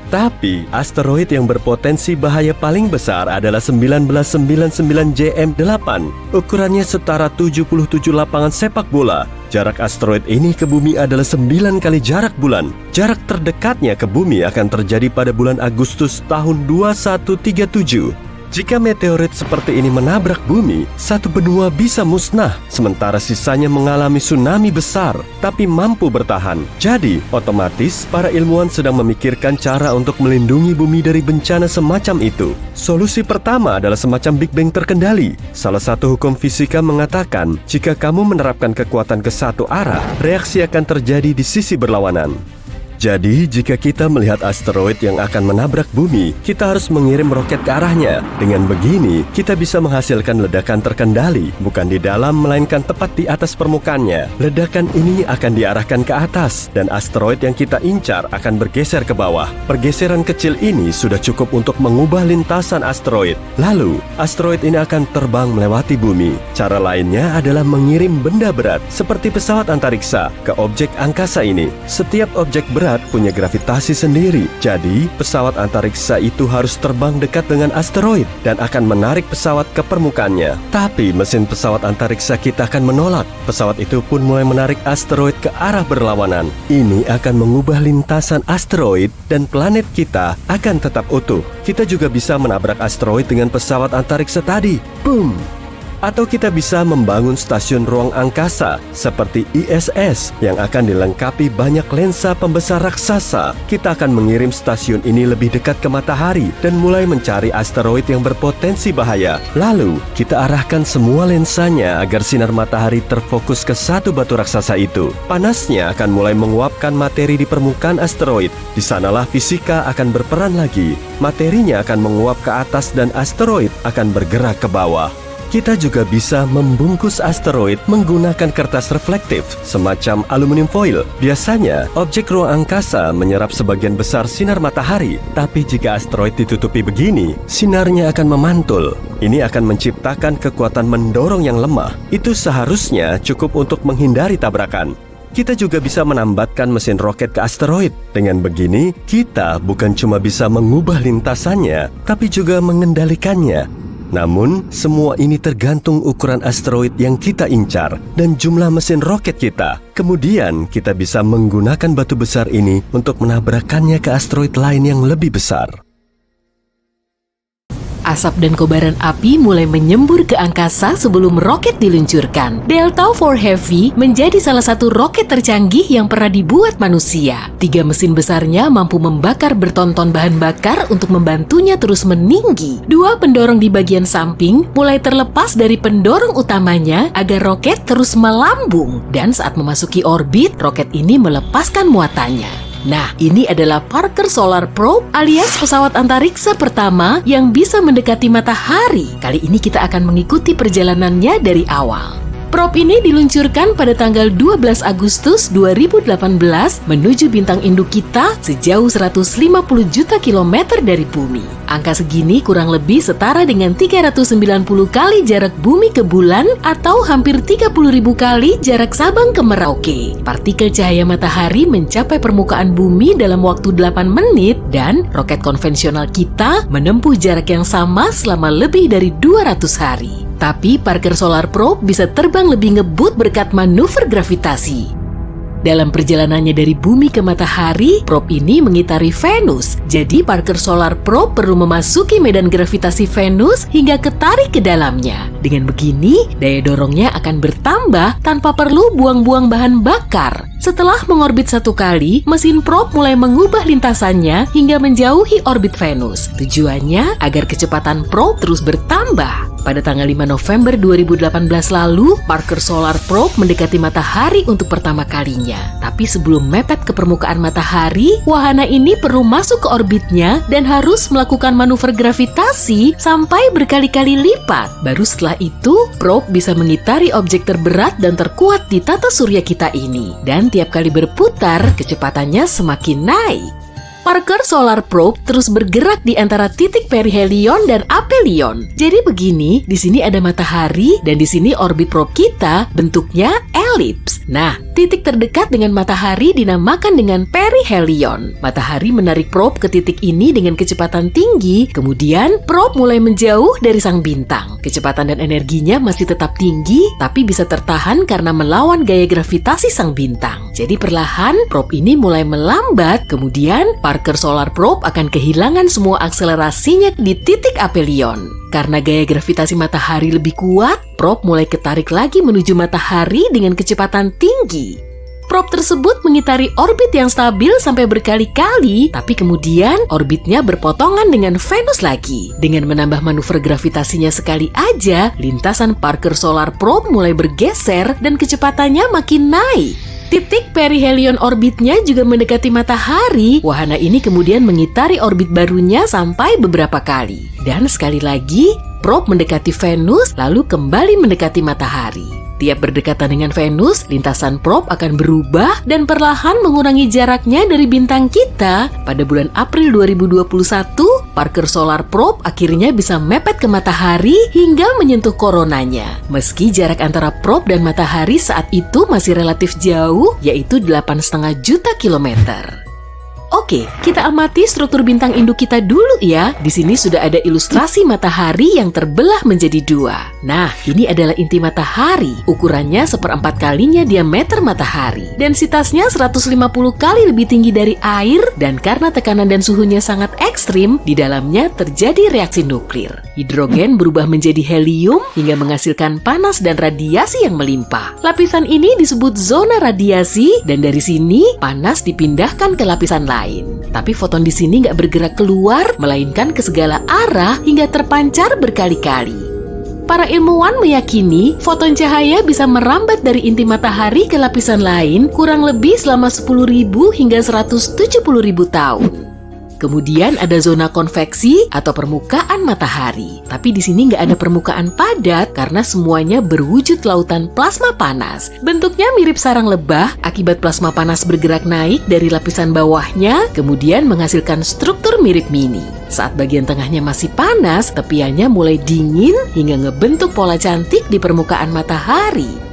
Tapi, asteroid yang berpotensi bahaya paling besar adalah 1999 JM8. Ukurannya setara 77 lapangan sepak bola. Jarak asteroid ini ke bumi adalah 9 kali jarak bulan. Jarak terdekatnya ke bumi akan terjadi pada bulan Agustus tahun 2137. Jika meteorit seperti ini menabrak bumi, satu benua bisa musnah, sementara sisanya mengalami tsunami besar, tapi mampu bertahan. Jadi, otomatis para ilmuwan sedang memikirkan cara untuk melindungi bumi dari bencana semacam itu. Solusi pertama adalah semacam Big Bang terkendali. Salah satu hukum fisika mengatakan, jika kamu menerapkan kekuatan ke satu arah, reaksi akan terjadi di sisi berlawanan. Jadi, jika kita melihat asteroid yang akan menabrak bumi, kita harus mengirim roket ke arahnya. Dengan begini, kita bisa menghasilkan ledakan terkendali, bukan di dalam, melainkan tepat di atas permukaannya. Ledakan ini akan diarahkan ke atas, dan asteroid yang kita incar akan bergeser ke bawah. Pergeseran kecil ini sudah cukup untuk mengubah lintasan asteroid. Lalu, asteroid ini akan terbang melewati bumi. Cara lainnya adalah mengirim benda berat, seperti pesawat antariksa, ke objek angkasa ini. Setiap objek berat punya gravitasi sendiri. Jadi, pesawat antariksa itu harus terbang dekat dengan asteroid dan akan menarik pesawat ke permukaannya. Tapi mesin pesawat antariksa kita akan menolak. Pesawat itu pun mulai menarik asteroid ke arah berlawanan. Ini akan mengubah lintasan asteroid dan planet kita akan tetap utuh. Kita juga bisa menabrak asteroid dengan pesawat antariksa tadi. Boom! Atau kita bisa membangun stasiun ruang angkasa seperti ISS yang akan dilengkapi banyak lensa pembesar raksasa. Kita akan mengirim stasiun ini lebih dekat ke matahari dan mulai mencari asteroid yang berpotensi bahaya. Lalu, kita arahkan semua lensanya agar sinar matahari terfokus ke satu batu raksasa itu. Panasnya akan mulai menguapkan materi di permukaan asteroid. Di sanalah fisika akan berperan lagi. Materinya akan menguap ke atas dan asteroid akan bergerak ke bawah. Kita juga bisa membungkus asteroid menggunakan kertas reflektif, semacam aluminium foil. Biasanya, objek ruang angkasa menyerap sebagian besar sinar matahari. Tapi jika asteroid ditutupi begini, sinarnya akan memantul. Ini akan menciptakan kekuatan mendorong yang lemah. Itu seharusnya cukup untuk menghindari tabrakan. Kita juga bisa menambatkan mesin roket ke asteroid. Dengan begini, kita bukan cuma bisa mengubah lintasannya, tapi juga mengendalikannya. Namun, semua ini tergantung ukuran asteroid yang kita incar dan jumlah mesin roket kita. Kemudian, kita bisa menggunakan batu besar ini untuk menabrakkannya ke asteroid lain yang lebih besar. Asap dan kobaran api mulai menyembur ke angkasa sebelum roket diluncurkan. Delta IV Heavy menjadi salah satu roket tercanggih yang pernah dibuat manusia. 3 mesin besarnya mampu membakar bertonton bahan bakar untuk membantunya terus meninggi. 2 pendorong di bagian samping mulai terlepas dari pendorong utamanya agar roket terus melambung. Dan saat memasuki orbit, roket ini melepaskan muatannya. Nah, ini adalah Parker Solar Probe alias pesawat antariksa pertama yang bisa mendekati matahari. Kali ini kita akan mengikuti perjalanannya dari awal. Probe ini diluncurkan pada tanggal 12 Agustus 2018 menuju bintang induk kita sejauh 150 juta kilometer dari bumi. Angka segini kurang lebih setara dengan 390 kali jarak bumi ke bulan atau hampir 30.000 kali jarak Sabang ke Merauke. Partikel cahaya matahari mencapai permukaan bumi dalam waktu 8 menit dan roket konvensional kita menempuh jarak yang sama selama lebih dari 200 hari. Tapi Parker Solar Probe bisa terbang lebih ngebut berkat manuver gravitasi. Dalam perjalanannya dari bumi ke matahari, probe ini mengitari Venus. Jadi Parker Solar Probe perlu memasuki medan gravitasi Venus hingga ketarik ke dalamnya. Dengan begini, daya dorongnya akan bertambah tanpa perlu buang-buang bahan bakar. Setelah mengorbit 1 kali, mesin probe mulai mengubah lintasannya hingga menjauhi orbit Venus. Tujuannya agar kecepatan probe terus bertambah. Pada tanggal 5 November 2018 lalu, Parker Solar Probe mendekati matahari untuk pertama kalinya. Tapi sebelum mepet ke permukaan matahari, wahana ini perlu masuk ke orbitnya dan harus melakukan manuver gravitasi sampai berkali-kali lipat. Baru setelah itu, probe bisa mengitari objek terberat dan terkuat di tata surya kita ini. Dan tiap kali berputar, kecepatannya semakin naik. Parker Solar Probe terus bergerak di antara titik perihelion dan aphelion. Jadi begini, di sini ada matahari dan di sini orbit probe kita bentuknya elips. Nah, titik terdekat dengan matahari dinamakan dengan perihelion. Matahari menarik probe ke titik ini dengan kecepatan tinggi, kemudian probe mulai menjauh dari sang bintang. Kecepatan dan energinya masih tetap tinggi, tapi bisa tertahan karena melawan gaya gravitasi sang bintang. Jadi perlahan probe ini mulai melambat, kemudian Parker Solar Probe akan kehilangan semua akselerasinya di titik aphelion. Karena gaya gravitasi matahari lebih kuat, probe mulai ketarik lagi menuju matahari dengan kecepatan tinggi. Probe tersebut mengitari orbit yang stabil sampai berkali-kali, tapi kemudian orbitnya berpotongan dengan Venus lagi. Dengan menambah manuver gravitasinya sekali aja, lintasan Parker Solar Probe mulai bergeser dan kecepatannya makin naik. Titik perihelion orbitnya juga mendekati matahari. Wahana ini kemudian mengitari orbit barunya sampai beberapa kali. Dan sekali lagi, probe mendekati Venus lalu kembali mendekati matahari. Tiap berdekatan dengan Venus, lintasan probe akan berubah dan perlahan mengurangi jaraknya dari bintang kita. Pada bulan April 2021, Parker Solar Probe akhirnya bisa mepet ke matahari hingga menyentuh koronanya. Meski jarak antara probe dan matahari saat itu masih relatif jauh, yaitu 8,5 juta kilometer. Oke, kita amati struktur bintang induk kita dulu ya. Di sini sudah ada ilustrasi matahari yang terbelah menjadi dua. Nah, ini adalah inti matahari. Ukurannya 1/4 kalinya diameter matahari. Densitasnya 150 kali lebih tinggi dari air, dan karena tekanan dan suhunya sangat ekstrim, di dalamnya terjadi reaksi nuklir. Hidrogen berubah menjadi helium hingga menghasilkan panas dan radiasi yang melimpah. Lapisan ini disebut zona radiasi, dan dari sini panas dipindahkan ke lapisan lain. Tapi foton di sini nggak bergerak keluar, melainkan ke segala arah hingga terpancar berkali-kali. Para ilmuwan meyakini foton cahaya bisa merambat dari inti matahari ke lapisan lain kurang lebih selama 10.000 hingga 170.000 tahun. Kemudian ada zona konveksi atau permukaan matahari. Tapi di sini nggak ada permukaan padat karena semuanya berwujud lautan plasma panas. Bentuknya mirip sarang lebah akibat plasma panas bergerak naik dari lapisan bawahnya, kemudian menghasilkan struktur mirip mini. Saat bagian tengahnya masih panas, tepiannya mulai dingin hingga ngebentuk pola cantik di permukaan matahari.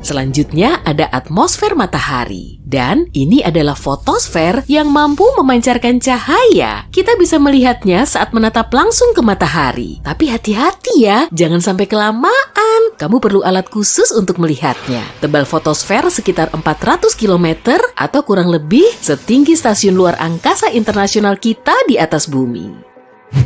Selanjutnya ada atmosfer matahari. Dan ini adalah fotosfer yang mampu memancarkan cahaya. Kita bisa melihatnya saat menatap langsung ke matahari. Tapi hati-hati ya, jangan sampai kelamaan. Kamu perlu alat khusus untuk melihatnya. Tebal fotosfer sekitar 400 km atau kurang lebih setinggi stasiun luar angkasa internasional kita di atas bumi.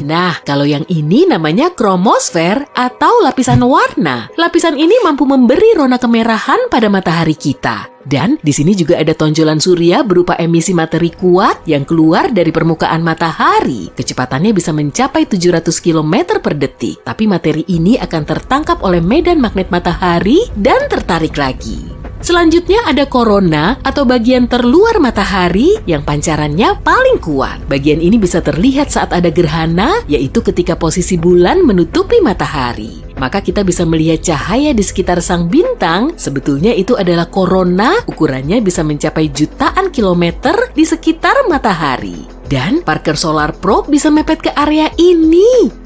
Nah, kalau yang ini namanya kromosfer atau lapisan warna. Lapisan ini mampu memberi rona kemerahan pada matahari kita. Dan di sini juga ada tonjolan surya berupa emisi materi kuat yang keluar dari permukaan matahari. Kecepatannya bisa mencapai 700 km per detik. Tapi materi ini akan tertangkap oleh medan magnet matahari dan tertarik lagi. Selanjutnya ada korona atau bagian terluar matahari yang pancarannya paling kuat. Bagian ini bisa terlihat saat ada gerhana, yaitu ketika posisi bulan menutupi matahari. Maka kita bisa melihat cahaya di sekitar sang bintang. Sebetulnya itu adalah korona, ukurannya bisa mencapai jutaan kilometer di sekitar matahari. Dan Parker Solar Probe bisa mepet ke area ini.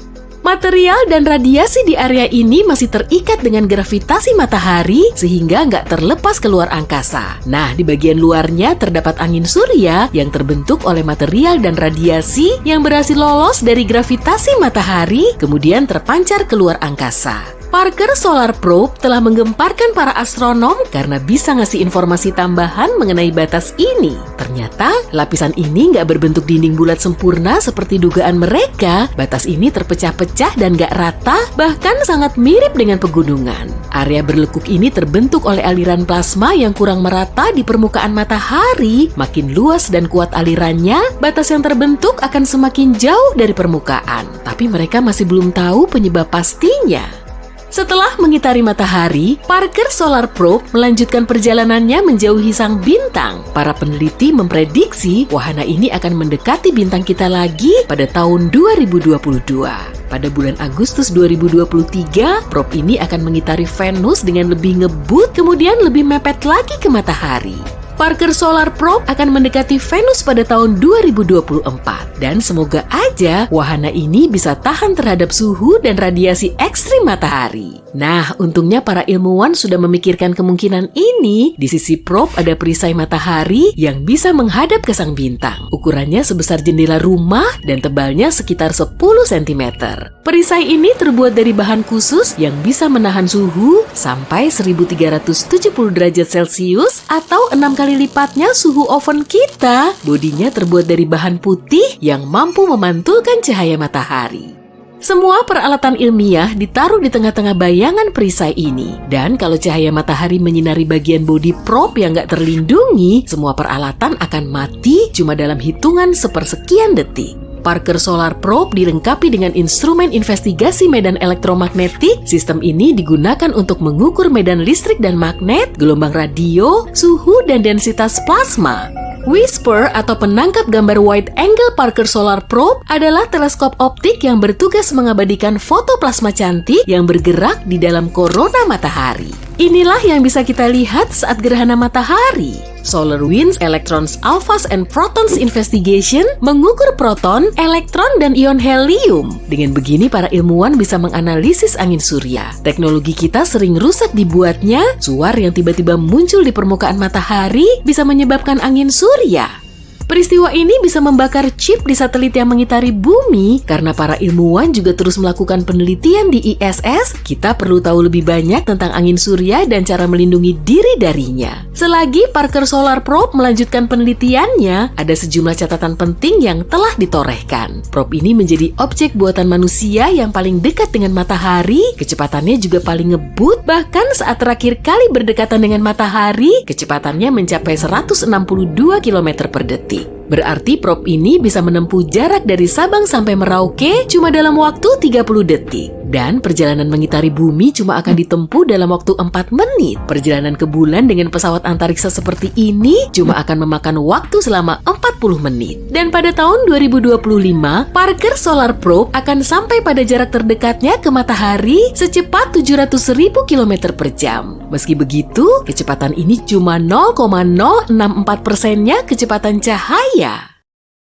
Material dan radiasi di area ini masih terikat dengan gravitasi matahari sehingga nggak terlepas keluar angkasa. Nah, di bagian luarnya terdapat angin surya yang terbentuk oleh material dan radiasi yang berhasil lolos dari gravitasi matahari kemudian terpancar keluar angkasa. Parker Solar Probe telah menggemparkan para astronom karena bisa ngasih informasi tambahan mengenai batas ini. Ternyata lapisan ini nggak berbentuk dinding bulat sempurna seperti dugaan mereka. Batas ini terpecah-pecah dan nggak rata, bahkan sangat mirip dengan pegunungan. Area berlekuk ini terbentuk oleh aliran plasma yang kurang merata di permukaan matahari. Makin luas dan kuat alirannya, batas yang terbentuk akan semakin jauh dari permukaan. Tapi mereka masih belum tahu penyebab pastinya. Setelah mengitari matahari, Parker Solar Probe melanjutkan perjalanannya menjauhi sang bintang. Para peneliti memprediksi wahana ini akan mendekati bintang kita lagi pada tahun 2022. Pada bulan Agustus 2023, probe ini akan mengitari Venus dengan lebih ngebut, kemudian lebih mepet lagi ke matahari. Parker Solar Probe akan mendekati Venus pada tahun 2024 dan semoga aja wahana ini bisa tahan terhadap suhu dan radiasi ekstrim matahari. Nah, untungnya para ilmuwan sudah memikirkan kemungkinan ini. Di sisi probe ada perisai matahari yang bisa menghadap ke sang bintang. Ukurannya sebesar jendela rumah dan tebalnya sekitar 10 cm. Perisai ini terbuat dari bahan khusus yang bisa menahan suhu sampai 1370 derajat Celcius atau 6 kali lipatnya suhu oven kita. Bodinya terbuat dari bahan putih yang mampu memantulkan cahaya matahari. Semua peralatan ilmiah ditaruh di tengah-tengah bayangan perisai ini. Dan kalau cahaya matahari menyinari bagian bodi probe yang nggak terlindungi, semua peralatan akan mati cuma dalam hitungan sepersekian detik. Parker Solar Probe dilengkapi dengan instrumen investigasi medan elektromagnetik. Sistem ini digunakan untuk mengukur medan listrik dan magnet, gelombang radio, suhu, dan densitas plasma. WISPER atau penangkap gambar Wide Angle Parker Solar Probe adalah teleskop optik yang bertugas mengabadikan foto plasma cantik yang bergerak di dalam korona matahari. Inilah yang bisa kita lihat saat gerhana matahari. Solar Winds Electrons Alphas and Protons Investigation mengukur proton, elektron, dan ion helium. Dengan begini para ilmuwan bisa menganalisis angin surya. Teknologi kita sering rusak dibuatnya. Suar yang tiba-tiba muncul di permukaan matahari bisa menyebabkan angin surya. Peristiwa ini bisa membakar chip di satelit yang mengitari bumi. Karena para ilmuwan juga terus melakukan penelitian di ISS, kita perlu tahu lebih banyak tentang angin surya dan cara melindungi diri darinya. Selagi Parker Solar Probe melanjutkan penelitiannya, ada sejumlah catatan penting yang telah ditorehkan. Probe ini menjadi objek buatan manusia yang paling dekat dengan matahari, kecepatannya juga paling ngebut, bahkan saat terakhir kali berdekatan dengan matahari, kecepatannya mencapai 162 km per detik. Berarti probe ini bisa menempuh jarak dari Sabang sampai Merauke cuma dalam waktu 30 detik. Dan perjalanan mengitari bumi cuma akan ditempuh dalam waktu 4 menit. Perjalanan ke bulan dengan pesawat antariksa seperti ini cuma akan memakan waktu selama 40 menit. Dan pada tahun 2025, Parker Solar Probe akan sampai pada jarak terdekatnya ke matahari secepat 700.000 km per jam. Meski begitu, kecepatan ini cuma 0,064%-nya kecepatan cahaya.